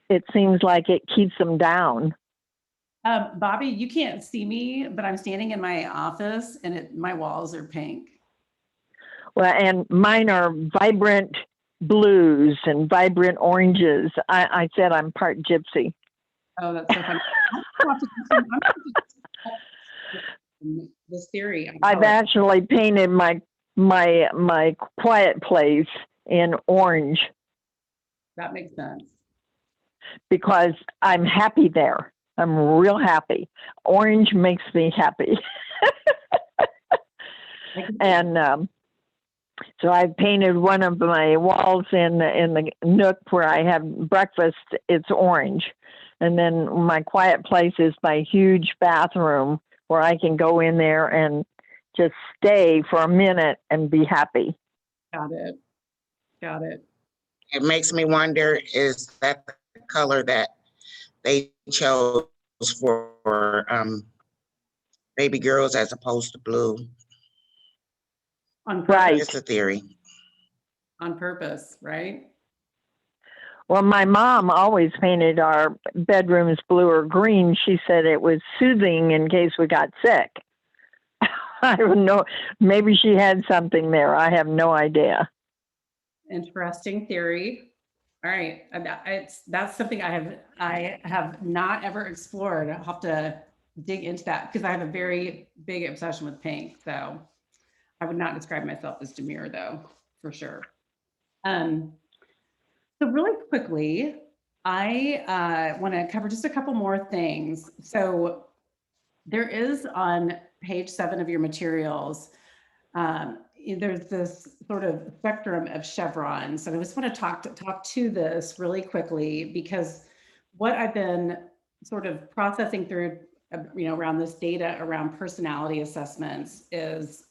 it seems like it keeps them down. Bobby, you can't see me, but I'm standing in my office and my walls are pink. Well, and mine are vibrant blues and vibrant oranges. I said I'm part gypsy. Oh, that's so funny. This theory. I've actually painted my quiet place in orange. That makes sense. Because I'm happy there. I'm real happy. Orange makes me happy. And so I painted one of my walls in the nook where I have breakfast. It's orange. And then my quiet place is my huge bathroom where I can go in there and just stay for a minute and be happy. Got it. Got it. It makes me wonder, is that the color that they chose for baby girls as opposed to blue? On Right. purpose, Just a theory. on purpose, right? Well, my mom always painted our bedrooms blue or green. She said it was soothing in case we got sick. I don't know. Maybe she had something there. I have no idea. Interesting theory. All right, that's something I have not ever explored. I'll have to dig into that because I have a very big obsession with pink. So I would not describe myself as demure though, for sure. So really quickly, I want to cover just a couple more things. So there is on page 7 of your materials, there's this sort of spectrum of chevrons. And I just want to talk to this really quickly because what I've been sort of processing through, around this data around personality assessments is,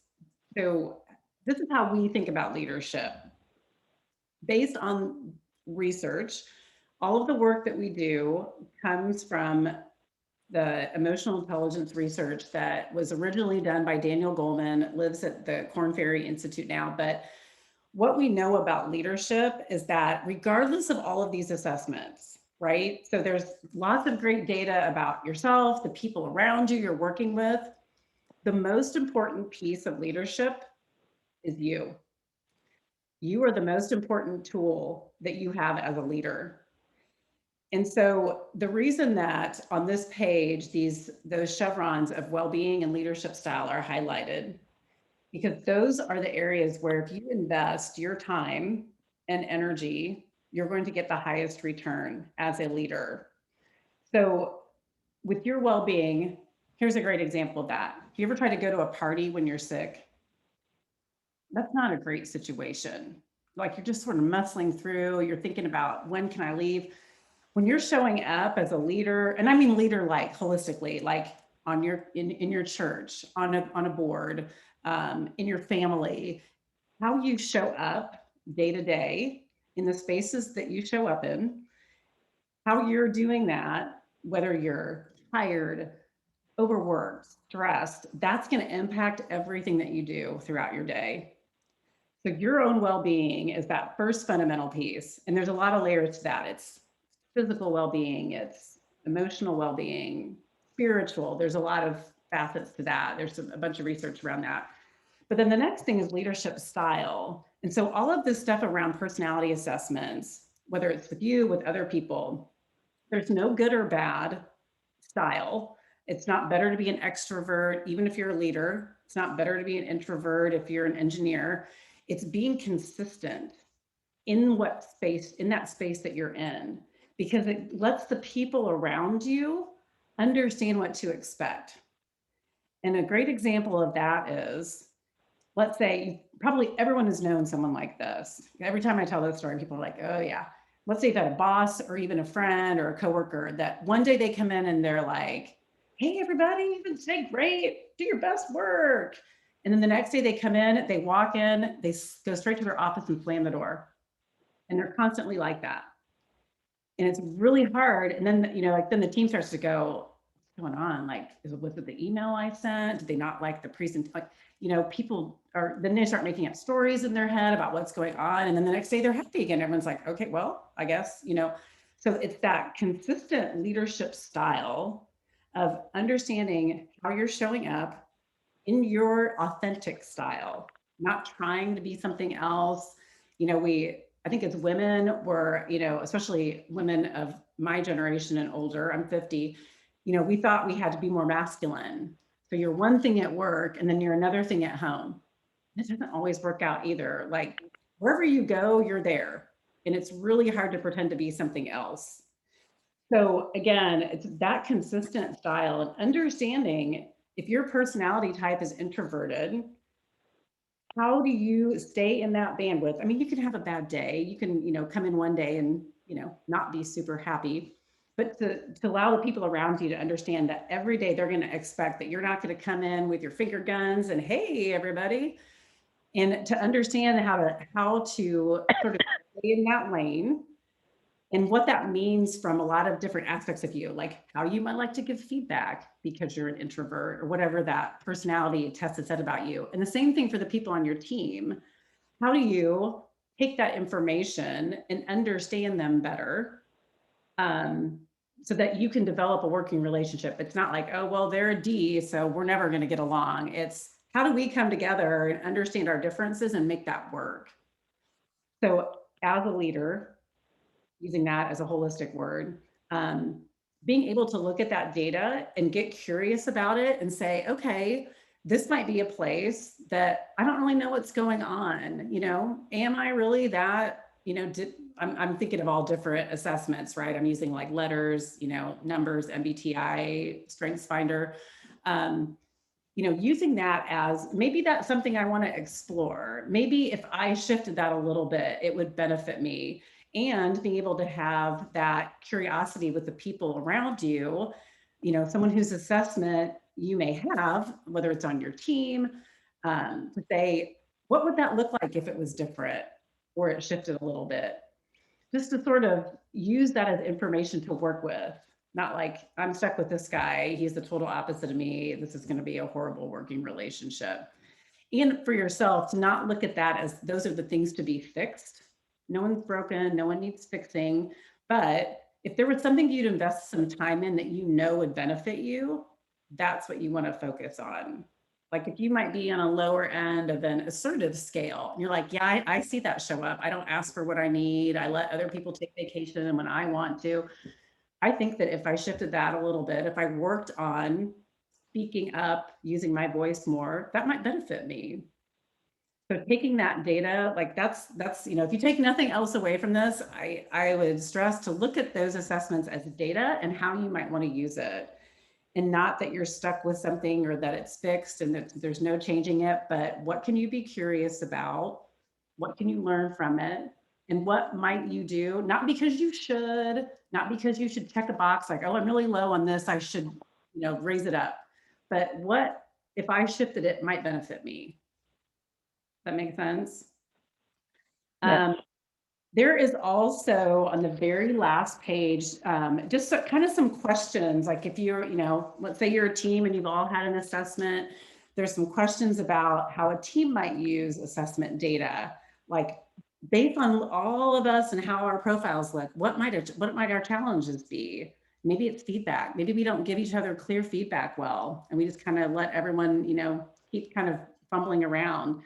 so this is how we think about leadership. Based on research, all of the work that we do comes from the emotional intelligence research that was originally done by Daniel Goleman, lives at the Korn Ferry Institute now. But what we know about leadership is that regardless of all of these assessments, right? So there's lots of great data about yourself, the people around you you're working with. The most important piece of leadership is you. You are the most important tool that you have as a leader. And so the reason that on this page, those chevrons of well-being and leadership style are highlighted, because those are the areas where if you invest your time and energy, you're going to get the highest return as a leader. So with your well-being, here's a great example of that. If you ever try to go to a party when you're sick, that's not a great situation. Like you're just sort of muscling through, you're thinking about when can I leave? When you're showing up as a leader, and I mean leader like holistically, like on your in your church, on a board, in your family, how you show up day to day in the spaces that you show up in, how you're doing that, whether you're tired, overworked, stressed, that's going to impact everything that you do throughout your day. So your own well-being is that first fundamental piece. And there's a lot of layers to that. It's physical well-being, it's emotional well-being, spiritual. There's a lot of facets to that. There's a bunch of research around that. But then the next thing is leadership style. And so all of this stuff around personality assessments, whether it's with you, with other people, there's no good or bad style. It's not better to be an extrovert, even if you're a leader. It's not better to be an introvert if you're an engineer. It's being consistent in that space that you're in, because it lets the people around you understand what to expect. And a great example of that is, let's say probably everyone has known someone like this. Every time I tell this story, people are like, oh yeah. Let's say you've had a boss or even a friend or a coworker that one day they come in and they're like, hey, everybody, you've been today great, do your best work. And then the next day they come in, they walk in, they go straight to their office and slam the door. And they're constantly like that. And it's really hard. And then, then the team starts to go, what's going on? Like, was it the email I sent? Did they not like the presentation? Like, people are, then they start making up stories in their head about what's going on. And then the next day they're happy again. Everyone's like, okay, well, I guess, so it's that consistent leadership style of understanding how you're showing up in your authentic style, not trying to be something else. I think as women, we're, especially women of my generation and older, I'm 50, we thought we had to be more masculine. So you're one thing at work and then you're another thing at home. It doesn't always work out either. Like wherever you go, you're there. And it's really hard to pretend to be something else. So again, it's that consistent style and understanding if your personality type is introverted, how do you stay in that bandwidth? I mean, you can have a bad day. You can, come in one day and, not be super happy. But to allow the people around you to understand that every day they're going to expect that you're not going to come in with your finger guns and, hey, everybody, and to understand how to sort of stay in that lane and what that means from a lot of different aspects of you, like how you might like to give feedback because you're an introvert or whatever that personality test has said about you. And the same thing for the people on your team. How do you take that information and understand them better, so that you can develop a working relationship? It's not like, oh, well, they're a D, so we're never going to get along. It's how do we come together and understand our differences and make that work? So as a leader, using that as a holistic word, being able to look at that data and get curious about it and say, okay, this might be a place that I don't really know what's going on. Am I really that, I'm thinking of all different assessments, right? I'm using like letters, numbers, MBTI, Strengths Finder. Using that as maybe that's something I want to explore. Maybe if I shifted that a little bit, it would benefit me. And being able to have that curiosity with the people around you, someone whose assessment you may have, whether it's on your team, to say, what would that look like if it was different or it shifted a little bit? Just to sort of use that as information to work with. Not like I'm stuck with this guy, he's the total opposite of me, this is going to be a horrible working relationship. And for yourself to not look at that as those are the things to be fixed. No one's broken, no one needs fixing. But if there was something you'd invest some time in that would benefit you, that's what you want to focus on. Like if you might be on a lower end of an assertive scale, and you're like, yeah, I see that show up. I don't ask for what I need. I let other people take vacation when I want to. I think that if I shifted that a little bit, if I worked on speaking up, using my voice more, that might benefit me. So taking that data, like that's, if you take nothing else away from this, I would stress to look at those assessments as data and how you might want to use it. And not that you're stuck with something or that it's fixed and that there's no changing it, but what can you be curious about? What can you learn from it? And what might you do? Not because you should, not because you should check a box like, oh, I'm really low on this, I should, raise it up. But what if I shifted it might benefit me? That makes sense? Yes. There is also on the very last page, just kind of some questions. Like if you're, let's say you're a team and you've all had an assessment, there's some questions about how a team might use assessment data. Like based on all of us and how our profiles look, what might our challenges be? Maybe it's feedback. Maybe we don't give each other clear feedback well, and we just kind of let everyone, keep kind of fumbling around.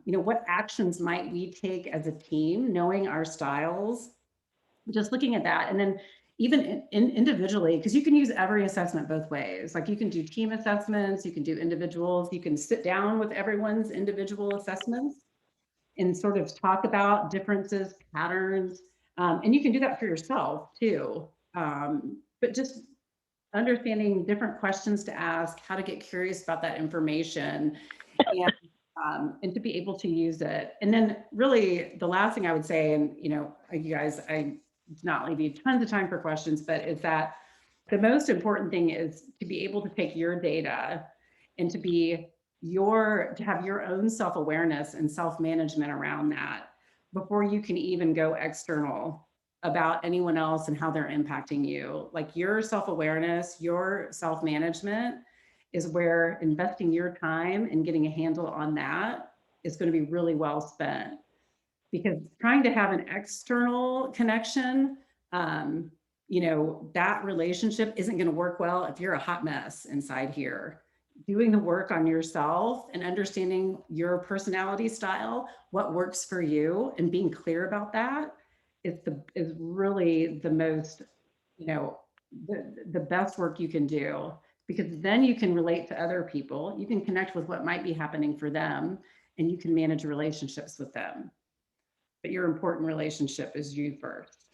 What actions might we take as a team, knowing our styles, just looking at that. And then even individually, because you can use every assessment both ways. Like you can do team assessments, you can do individuals, you can sit down with everyone's individual assessments and sort of talk about differences, patterns, and you can do that for yourself too. But just understanding different questions to ask, how to get curious about that information, and to be able to use it. And then really the last thing I would say, and you guys, I did not leave you tons of time for questions, but is that the most important thing is to be able to take your data and to have your own self-awareness and self-management around that before you can even go external about anyone else and how they're impacting you. Like your self-awareness, your self-management is where investing your time and getting a handle on that is going to be really well spent. Because trying to have an external connection, that relationship isn't going to work well if you're a hot mess inside here. Doing the work on yourself and understanding your personality style, what works for you, and being clear about that is really the most, the best work you can do, because then you can relate to other people, you can connect with what might be happening for them, and you can manage relationships with them. But your important relationship is you first.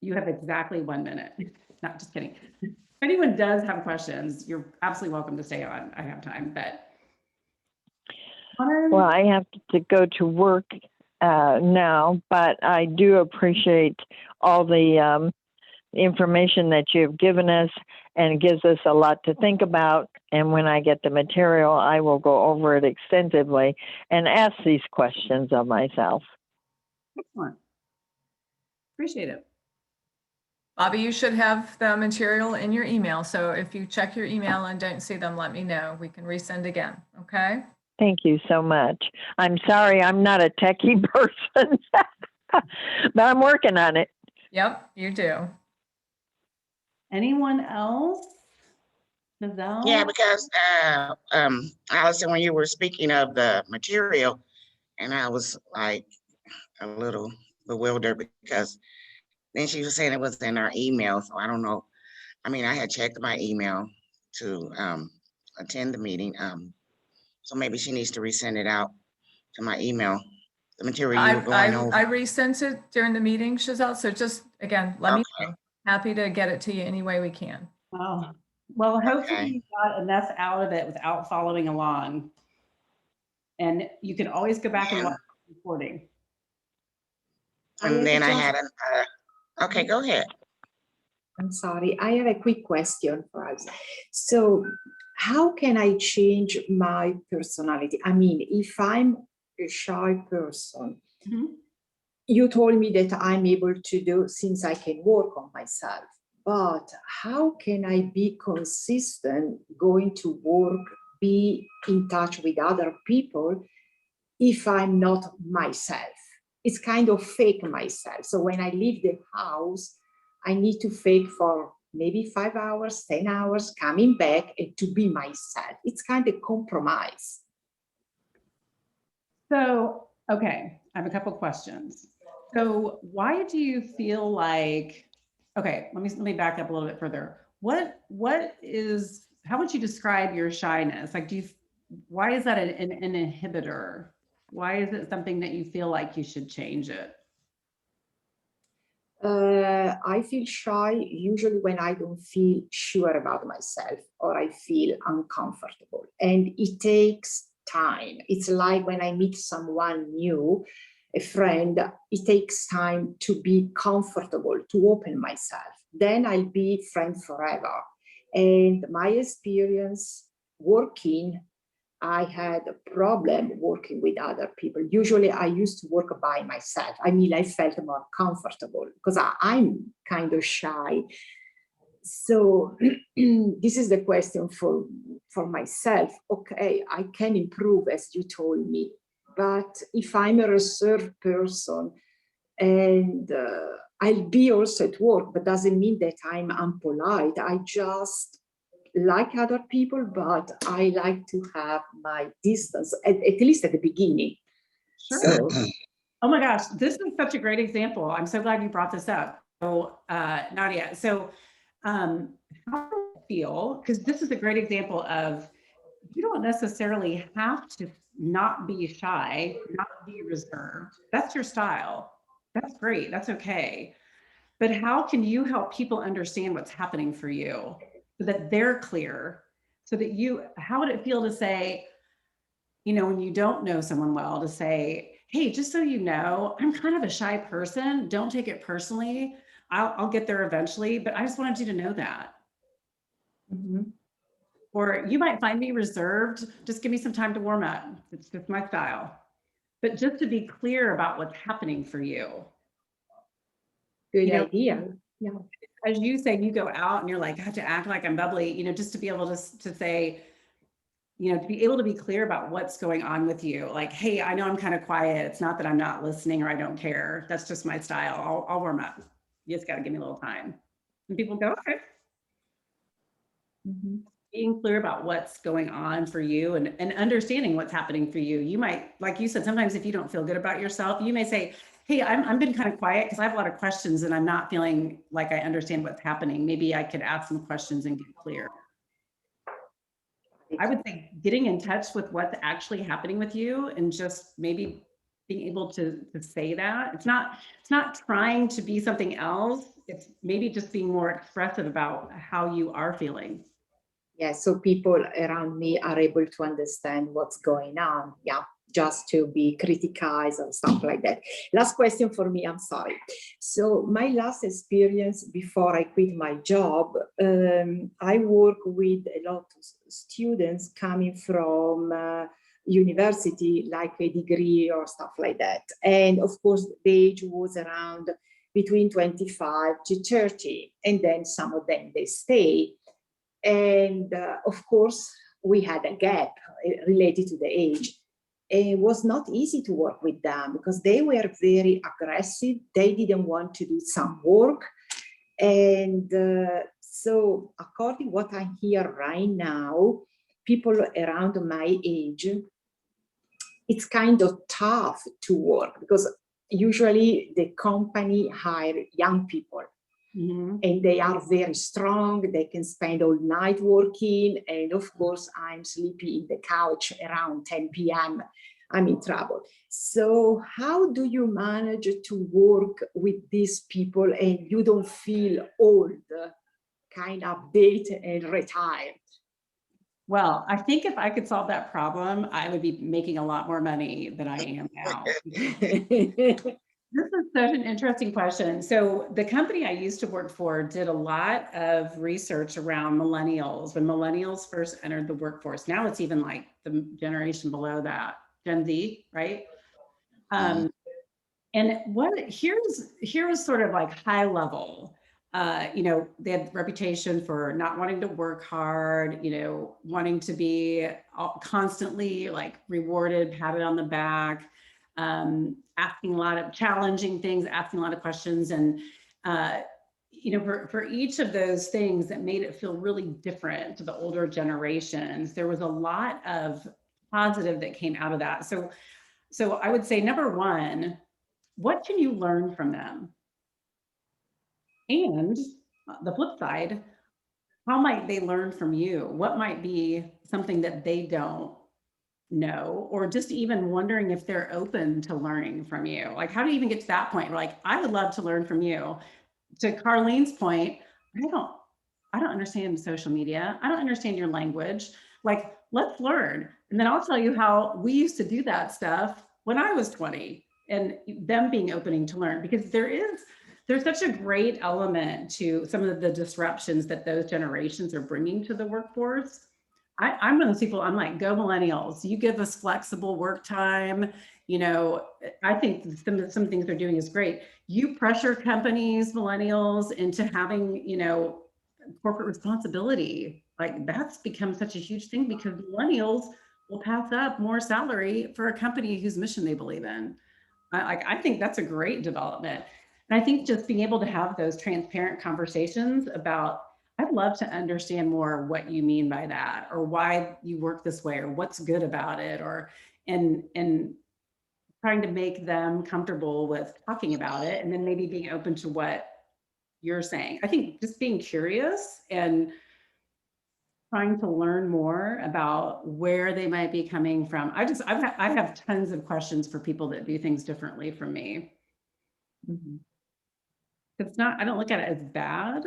You have exactly 1 minute. Not just kidding. If anyone does have questions, you're absolutely welcome to stay on. I have time, but. Well, I have to go to work now, but I do appreciate all the information that you've given us, and it gives us a lot to think about. And when I get the material, I will go over it extensively and ask these questions of myself. Excellent. Appreciate it. Bobby, you should have the material in your email. So if you check your email and don't see them, let me know. We can resend again, okay? Thank you so much. I'm sorry I'm not a techie person, but I'm working on it. Yep, you do. Anyone else? Giselle? Yeah, because Allison, when you were speaking of the material, and I was like a little bewildered because then she was saying it was in our email, so I don't know. I mean, I had checked my email to attend the meeting, so maybe she needs to resend it out to my email, the material you were going over. I resent it during the meeting, Giselle. So just, again, let me know. Happy to get it to you any way we can. Oh, well, hopefully Okay. you got enough out of it without following along. And you can always go back and Yeah. watch the recording. And then I had okay, go ahead. I'm sorry, I have a quick question for us. So how can I change my personality? I mean, if I'm a shy person, Mhm. you told me that I'm able to do since I can work on myself. But how can I be consistent going to work, be in touch with other people if I'm not myself? It's kind of fake myself. So when I leave the house, I need to fake for maybe 5 hours, 10 hours, coming back and to be myself. It's kind of compromise. So, okay, I have a couple questions. So why do you feel like, okay, let me back up a little bit further. How would you describe your shyness? Like, why is that an inhibitor? Why is it something that you feel like you should change it? I feel shy usually when I don't feel sure about myself or I feel uncomfortable. And it takes time. It's like when I meet someone new, a friend, it takes time to be comfortable, to open myself. Then I'll be friend forever. And my experience working, I had a problem working with other people. Usually I used to work by myself. I mean, I felt more comfortable because I'm kind of shy. So this is the question for myself. Okay, I can improve as you told me, but if I'm a reserved person and I'll be also at work, but doesn't mean that I'm unpolite. I just like other people, but I like to have my distance, at least at the beginning. Sure. So, Oh my gosh, this is such a great example. I'm so glad you brought this up. So, Nadia, so how do you feel? Because this is a great example of you don't necessarily have to not be shy, not be reserved. That's your style. That's great. That's okay. But how can you help people understand what's happening for you so that they're clear? So that how would it feel to say, when you don't know someone well, to say, hey, just so you know, I'm kind of a shy person. Don't take it personally. I'll get there eventually, but I just wanted you to know that. mhm. Or you might find me reserved. Just give me some time to warm up. It's just my style. But just to be clear about what's happening for you. Good You know, idea. Yeah. as you say, you go out and you're like, I have to act like I'm bubbly, just to be able to say, to be able to be clear about what's going on with you. Like, hey, I know I'm kind of quiet. It's not that I'm not listening or I don't care. That's just my style. I'll warm up. You just got to give me a little time. And people go, okay. Mhm. Being clear about what's going on for you and understanding what's happening for you. You might, like you said, sometimes if you don't feel good about yourself, you may say, hey, I've been kind of quiet because I have a lot of questions and I'm not feeling like I understand what's happening. Maybe I could ask some questions and get clear. I would say getting in touch with what's actually happening with you and just maybe being able to say that. It's not trying to be something else. It's maybe just being more expressive about how you are feeling. Yeah, so people around me are able to understand what's going on. Yeah, just to be criticized and stuff like that. Last question for me, I'm sorry. So my last experience before I quit my job, I work with a lot of students coming from university, like a degree or stuff like that. And of course, the age was around between 25 to 30. And then some of them, they stay. And of course, we had a gap related to the age. It was not easy to work with them because they were very aggressive. They didn't want to do some work. And so according to what I hear right now, people around my age, it's kind of tough to work because usually the company hire young people. Mhm. And they are very strong. They can spend all night working. And of course, I'm sleepy in the couch around 10 p.m. I'm in trouble. So how do you manage to work with these people and you don't feel old, kind of updated and retired? Well, I think if I could solve that problem, I would be making a lot more money than I am now. This is such an interesting question. So the company I used to work for did a lot of research around millennials when millennials first entered the workforce. Now it's even like the generation below that, Gen Z, right? And here's sort of like high level. They had reputation for not wanting to work hard, wanting to be constantly like rewarded, patted on the back, asking a lot of challenging things, asking a lot of questions. And, for each of those things that made it feel really different to the older generations, there was a lot of positive that came out of that. So I would say, number one, what can you learn from them? And the flip side, how might they learn from you? What might be something that they don't know, or just even wondering if they're open to learning from you? Like, how do you even get to that point? Like, I would love to learn from you. To Carlene's point, I don't understand social media. I don't understand your language. Like, let's learn. And then I'll tell you how we used to do that stuff when I was 20, and them being opening to learn, because there's such a great element to some of the disruptions that those generations are bringing to the workforce. I'm one of those people, I'm like, go millennials, you give us flexible work time. I think some things they're doing is great. You pressure companies, millennials, into having, corporate responsibility. Like, that's become such a huge thing because millennials will pass up more salary for a company whose mission they believe in. I think that's a great development. And I think just being able to have those transparent conversations about, I'd love to understand more what you mean by that, or why you work this way, or what's good about it, and trying to make them comfortable with talking about it, and then maybe being open to what you're saying. I think just being curious and trying to learn more about where they might be coming from. I have tons of questions for people that do things differently from me. I don't look at it as bad.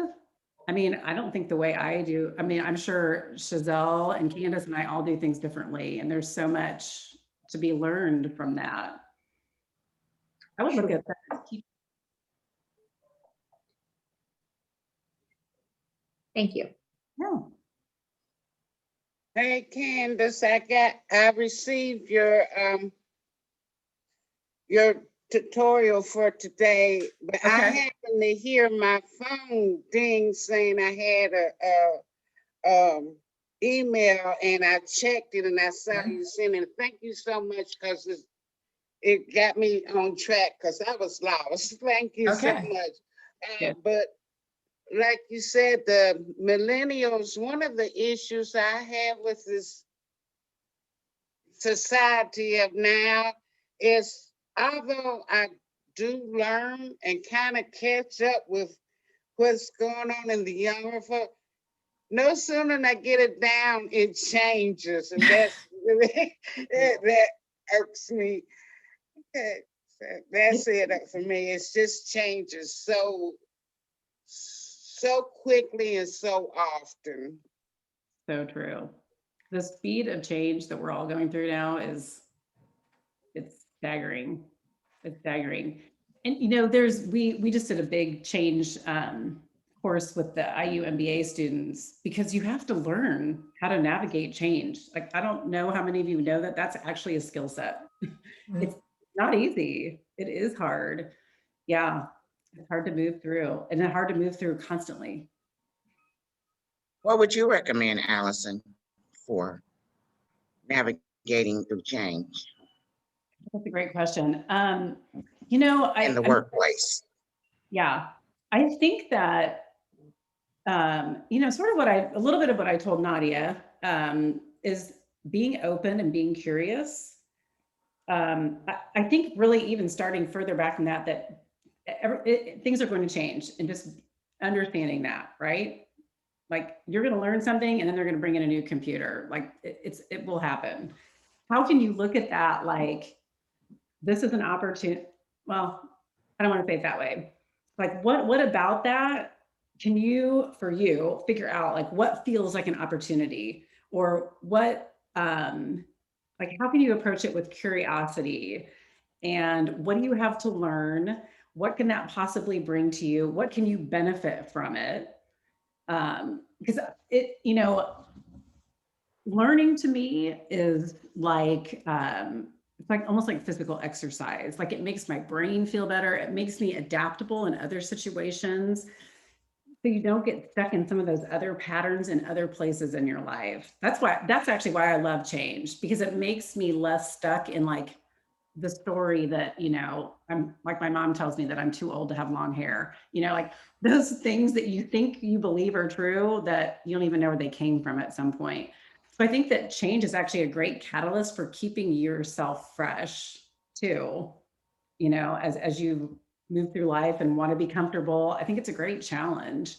I mean, I don't think the way I do, I'm sure Chazelle and Candace and I all do things differently, and there's so much to be learned from that. I would look at that as Thank you. yeah. Hey Candace, I received your tutorial for today, but I Okay. happened to hear my phone ding saying I had a email, and I checked it and I saw you sent it. Thank you so much, because it got me on track because I was lost. Thank you so Okay. much. Yeah. But like you said, the millennials, one of the issues I have with this society of now is, although I do learn and kind of catch up with what's going on in the younger folk, no sooner than I get it down, it changes. And that's really, that irks me. Okay, so that's it for me. It's just changes so quickly and so often. So true. The speed of change that we're all going through now it's staggering. It's staggering. And we just did a big change course with the IU MBA students because you have to learn how to navigate change. Like, I don't know how many of you know that that's actually a skill set. It's not easy. It is hard. Yeah, it's hard to move through, and it's hard to move through constantly. What would you recommend, Allison, for navigating through change That's a great question. in the workplace? Yeah, I think that, sort of a little bit of what I told Nadia, is being open and being curious. I think really even starting further back from that things are going to change, and just understanding that, right? Like, you're going to learn something and then they're going to bring in a new computer. Like, it will happen. How can you look at that like this is an opportunity? Well, I don't want to say it that way. Like, what about that can you, for you, figure out like what feels like an opportunity, or what like how can you approach it with curiosity, and what do you have to learn? What can that possibly bring to you? What can you benefit from it? Because learning to me is like it's like almost like physical exercise. Like, it makes my brain feel better. It makes me adaptable in other situations, so you don't get stuck in some of those other patterns in other places in your life. That's actually why I love change, because it makes me less stuck in like the story that, I'm like, my mom tells me that I'm too old to have long hair, like those things that you think you believe are true that you don't even know where they came from at some point. So I think that change is actually a great catalyst for keeping yourself fresh too, as you move through life and want to be comfortable. I think it's a great challenge.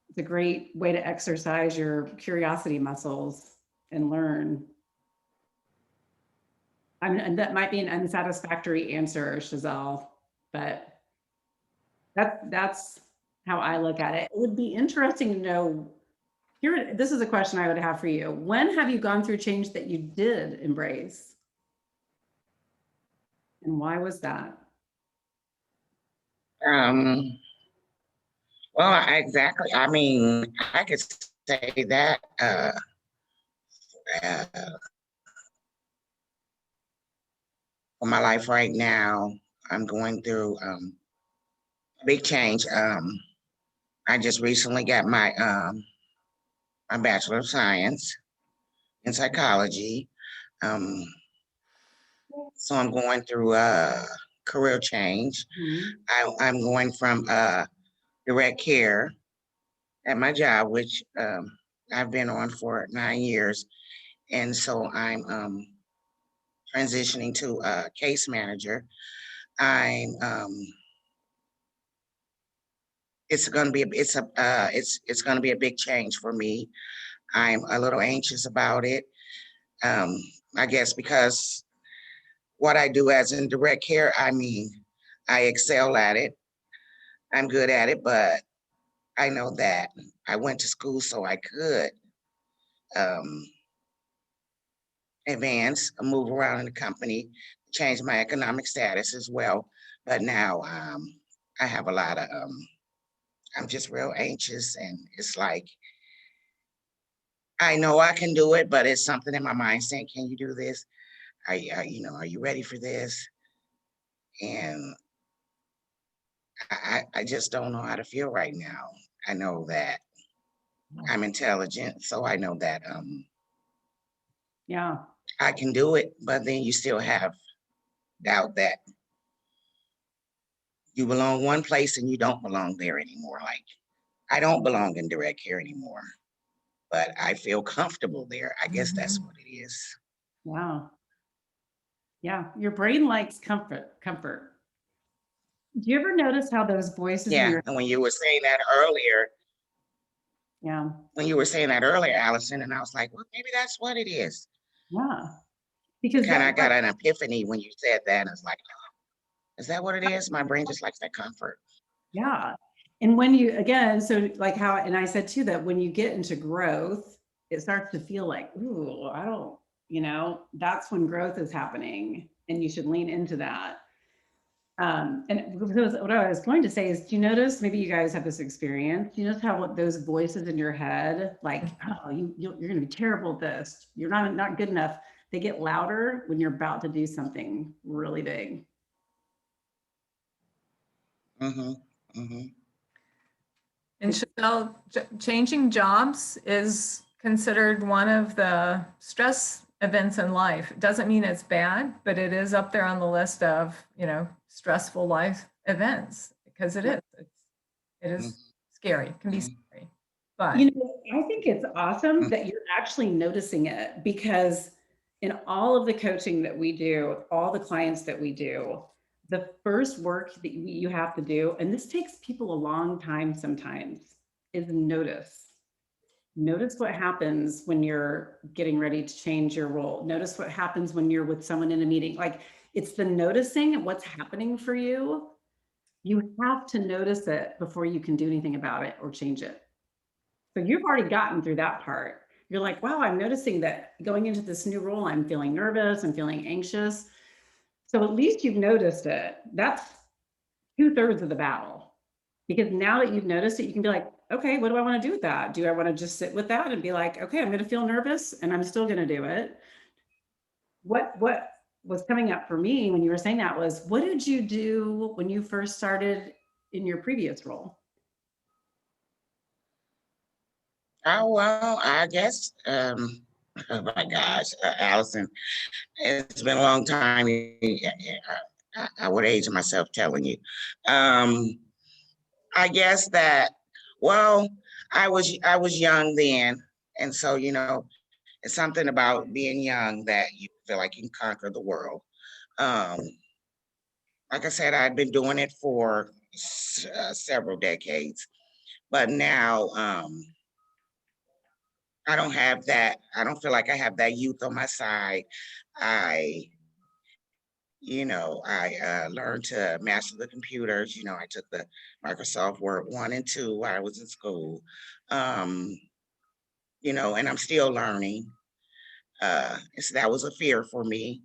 It's a great way to exercise your curiosity muscles and learn. And that might be an unsatisfactory answer, Chazelle, but that's how I look at it. It would be interesting to know, this is a question I would have for you. When have you gone through change that you did embrace? And why was that? Well, exactly. I mean, I could say that uh, for my life right now, I'm going through a big change. I just recently got my Bachelor of Science in Psychology. So I'm going through a career change. I'm going from direct care at my job, which I've been on for 9 years. And so I'm transitioning to a case manager. It's going to be it's going to be a big change for me. I'm a little anxious about it. I guess because what I do as in direct care, I mean, I excel at it. I'm good at it, but I know that I went to school so I could advance, move around in the company, change my economic status as well. But now I have a lot of, I'm just real anxious, and it's like, I know I can do it, but it's something in my mind saying, can you do this? Are you ready for this? And I just don't know how to feel right now. I know that I'm intelligent, so I know that Yeah. I can do it, but then you still have doubt that you belong one place and you don't belong there anymore. Like, I don't belong in direct care anymore, but I feel comfortable there. I guess that's what it is. Wow. Yeah. Your brain likes comfort. Do you ever notice how those voices in Yeah, your, and when you were saying that earlier, yeah, Allison, and I was like, well, maybe that's what it is. yeah. Because Kind of got an epiphany when you said that. And it's like, Is that what it is? My brain just likes that comfort. Yeah. And when you, again, so like how, and I said too, that when you get into growth, it starts to feel like, ooh, I don't, that's when growth is happening and you should lean into that. And because what I was going to say is, do you notice, maybe you guys have this experience, do you notice how those voices in your head, like, oh, you're going to be terrible at this, you're not good enough, they get louder when you're about to do something really big. Mm-hmm, mm-hmm. And Chanel, changing jobs is considered one of the stress events in life. It doesn't mean it's bad, but it is up there on the list of, stressful life events, because it is. It is scary. It can be scary. But I think it's awesome that you're actually noticing it, because in all of the coaching that we do, all the clients that we do, the first work that you have to do, and this takes people a long time sometimes, is notice. Notice what happens when you're getting ready to change your role. Notice what happens when you're with someone in a meeting. Like, it's the noticing what's happening for you. You have to notice it before you can do anything about it or change it. So you've already gotten through that part. You're like, wow, I'm noticing that going into this new role, I'm feeling nervous, I'm feeling anxious. So at least you've noticed it. That's 2/3 of the battle. Because now that you've noticed it, you can be like, okay, what do I want to do with that? Do I want to just sit with that and be like, okay, I'm going to feel nervous and I'm still going to do it? What was coming up for me when you were saying that was, what did you do when you first started in your previous role? Oh, well, I guess, oh my gosh, Allison, it's been a long time. I would age myself telling you. I guess that, well, I was young then. And so, it's something about being young that you feel like you can conquer the world. Um, like I said, I'd been doing it for several decades, but now, I don't have that. I don't feel like I have that youth on my side. I, I learned to master the computers. I took the Microsoft Word 1 and 2 while I was in school. Um, and I'm still learning. So that was a fear for me,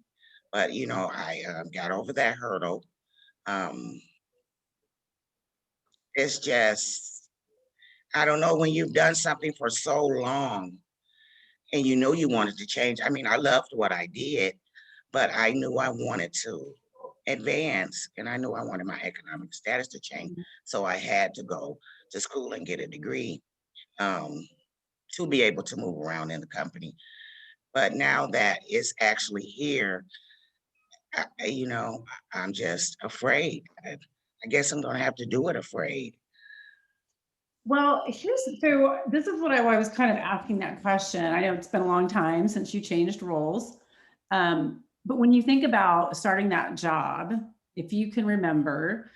but I got over that hurdle. Um, it's just, I don't know, when you've done something for so long and you wanted to change. I mean, I loved what I did, but I knew I wanted to advance and I knew I wanted my economic status to change. So I had to go to school and get a degree to be able to move around in the company. But now that it's actually here, I'm just afraid. I guess I'm going to have to do it afraid. Well, so this is what I was kind of asking that question. I know it's been a long time since you changed roles. But when you think about starting that job, if you can remember,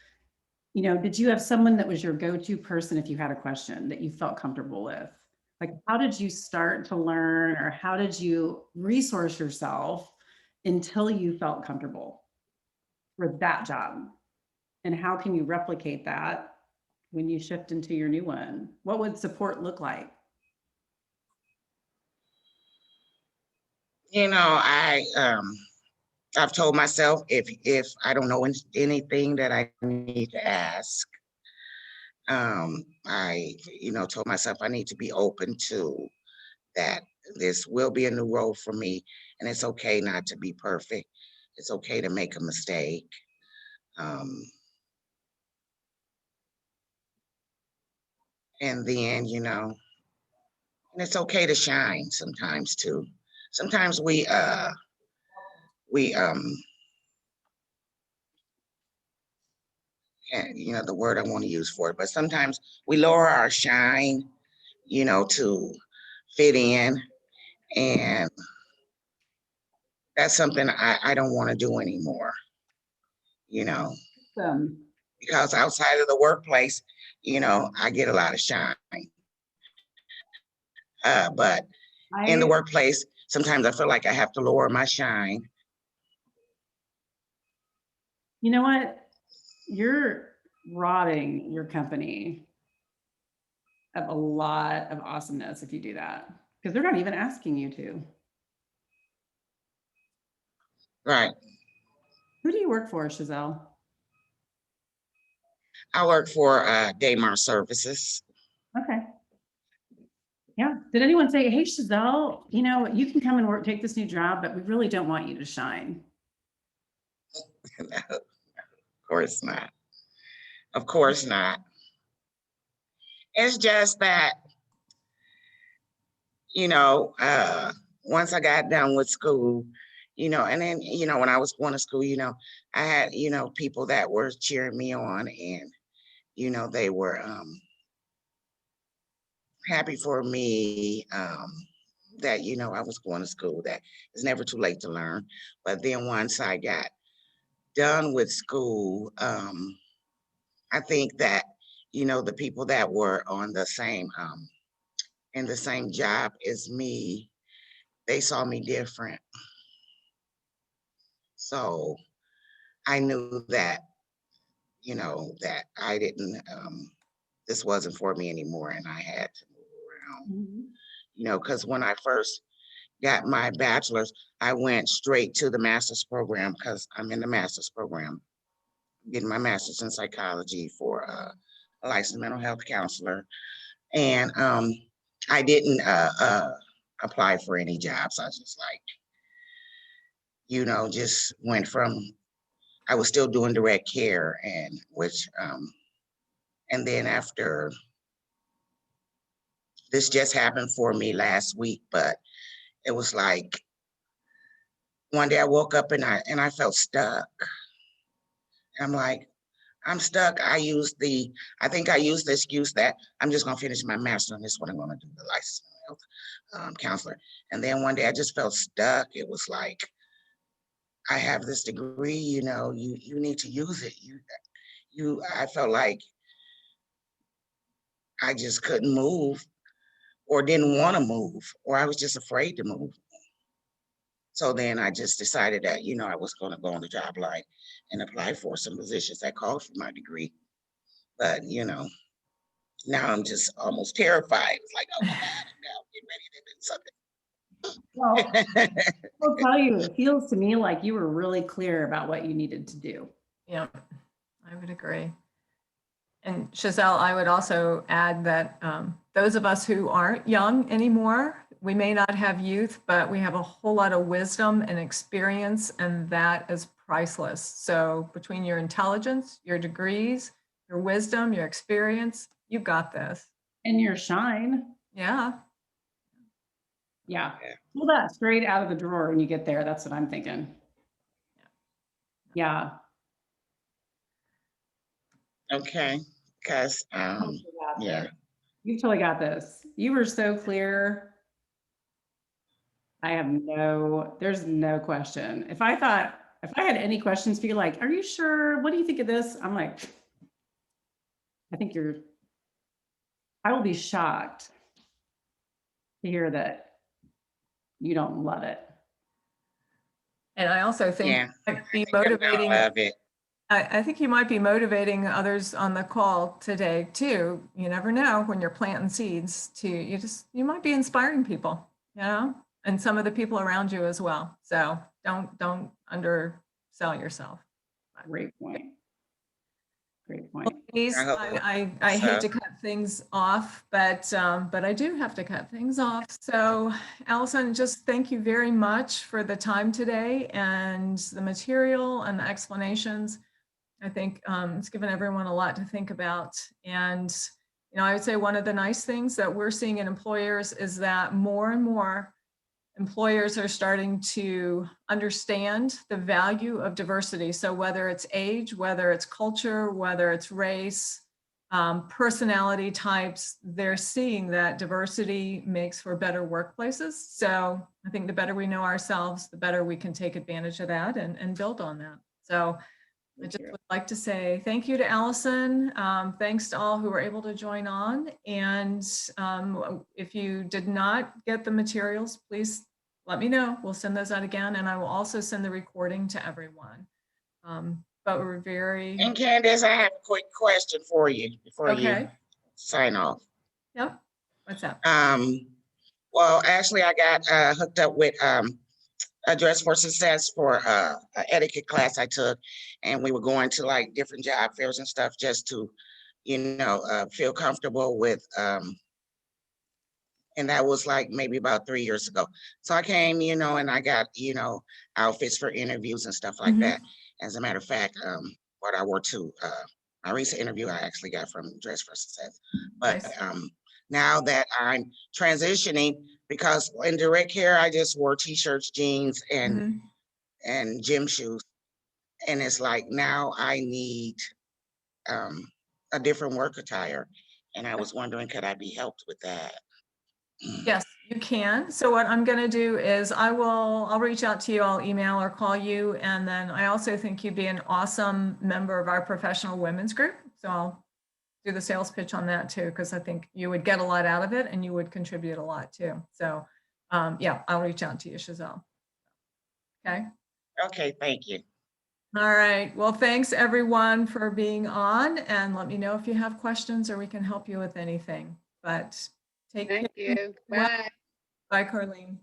did you have someone that was your go-to person if you had a question that you felt comfortable with? Like, how did you start to learn, or how did you resource yourself until you felt comfortable for that job? And how can you replicate that when you shift into your new one? What would support look like? I've told myself if I don't know anything that I need to ask, I told myself I need to be open to that. This will be a new role for me, and it's okay not to be perfect. It's okay to make a mistake. And then, and it's okay to shine sometimes too. Sometimes we and the word I want to use for it, but sometimes we lower our shine, to fit in. And that's something I don't want to do anymore, because outside of the workplace, I get a lot of shine. But in the workplace, sometimes I feel like I have to lower my shine. You know what? you're robbing your company of a lot of awesomeness if you do that, because they're not even asking you to. Right. Who do you work for, Chazelle? I work for Daymar Services. Okay. Yeah. Did anyone say, hey, Chazelle, you know, you can come and work, take this new job, but we really don't want you to shine? No, of course not. Of course not. It's just that, you know, once I got done with school, you know, and then, you know, when I was going to school, you know, I had, you know, people that were cheering me on, and, you know, they were happy for me, that, you know, I was going to school, that it's never too late to learn. But then once I got done with school, I think that, you know, the people that were on the same, in the same job as me, they saw me different. So I knew that, you know, that I didn't, this wasn't for me anymore, and I had to move around, you know, because when I first got my bachelor's, I went straight to the master's program because I'm in the master's program, getting my master's in psychology for a licensed mental health counselor. And I didn't apply for any jobs. I was just like, you know, just went from, I was still doing direct care, and which, and then after, this just happened for me last week, but it was like, one day I woke up and I felt stuck. And I'm like, I'm stuck. I think I used the excuse that I'm just gonna finish my master and this is what I'm gonna do, the licensed mental health counselor. And then one day I just felt stuck. It was like, I have this degree, you know, you need to use it. I felt like I just couldn't move, or didn't want to move, or I was just afraid to move. So then I just decided that, you know, I was going to go on the job line and apply for some positions that called for my degree. But, you know, now I'm just almost terrified. It's like, oh my God, I'm now getting ready to do Well, something. I'll tell you, it feels to me like you were really clear about what you needed to do. Yeah, I would agree. And Chazelle, I would also add that those of us who aren't young anymore, we may not have youth, but we have a whole lot of wisdom and experience, and that is priceless. So between your intelligence, your degrees, your wisdom, your experience, you got this. And your shine. Yeah. Yeah. Pull that straight out of the drawer when you get there. That's what I'm thinking. Yeah. Okay, because, yeah. You've totally got this. You were so clear. There's no question. If I had any questions for you, like, are you sure? What do you think of this? I'm like, I will be shocked to hear that you don't love it. And I also think Yeah, it might be I motivating. love it. I think you might be motivating others on the call today too. You never know when you're planting seeds you might be inspiring people, you know, and some of the people around you as well. So don't undersell yourself. Great point. Great point. Please, I I so. hate to cut things off, but I do have to cut things off. So Allison, just thank you very much for the time today and the material and the explanations. I think it's given everyone a lot to think about. And, you know, I would say one of the nice things that we're seeing in employers is that more and more employers are starting to understand the value of diversity. So whether it's age, whether it's culture, whether it's race, personality types, they're seeing that diversity makes for better workplaces. So I think the better we know ourselves, the better we can take advantage of that and build on that. So I just would like to say thank you to Allison. Thanks to all who were able to join on. And if you did not get the materials, please let me know. We'll send those out again. And I will also send the recording to everyone. but we're very, And Candace, I have a quick question for you before you okay. sign off. Yep. What's up? Well, actually, I got hooked up with a Dress for Success for an etiquette class I took, and we were going to like different job fairs and stuff just to, feel comfortable with. And that was like maybe about 3 years ago. So I came, and I got, outfits for interviews and stuff like Mhm. that. As a matter of fact, what I wore to my recent interview, I actually got from Dress for Success. But Nice. now that I'm transitioning, because in direct care, I just wore t-shirts, jeans, Mhm. and gym shoes. And it's like now I need a different work attire. And I was wondering, could I be helped with that? Yes, you can. So what I'm going to do is I'll reach out to you, I'll email or call you. And then I also think you'd be an awesome member of our professional women's group. So I'll do the sales pitch on that too, because I think you would get a lot out of it and you would contribute a lot too. So yeah, I'll reach out to you, Chazelle. Okay. Okay, thank you. All right. Well, thanks everyone for being on, and let me know if you have questions or we can help you with anything. But take care. Thank you. Well, Bye. bye, Carlene.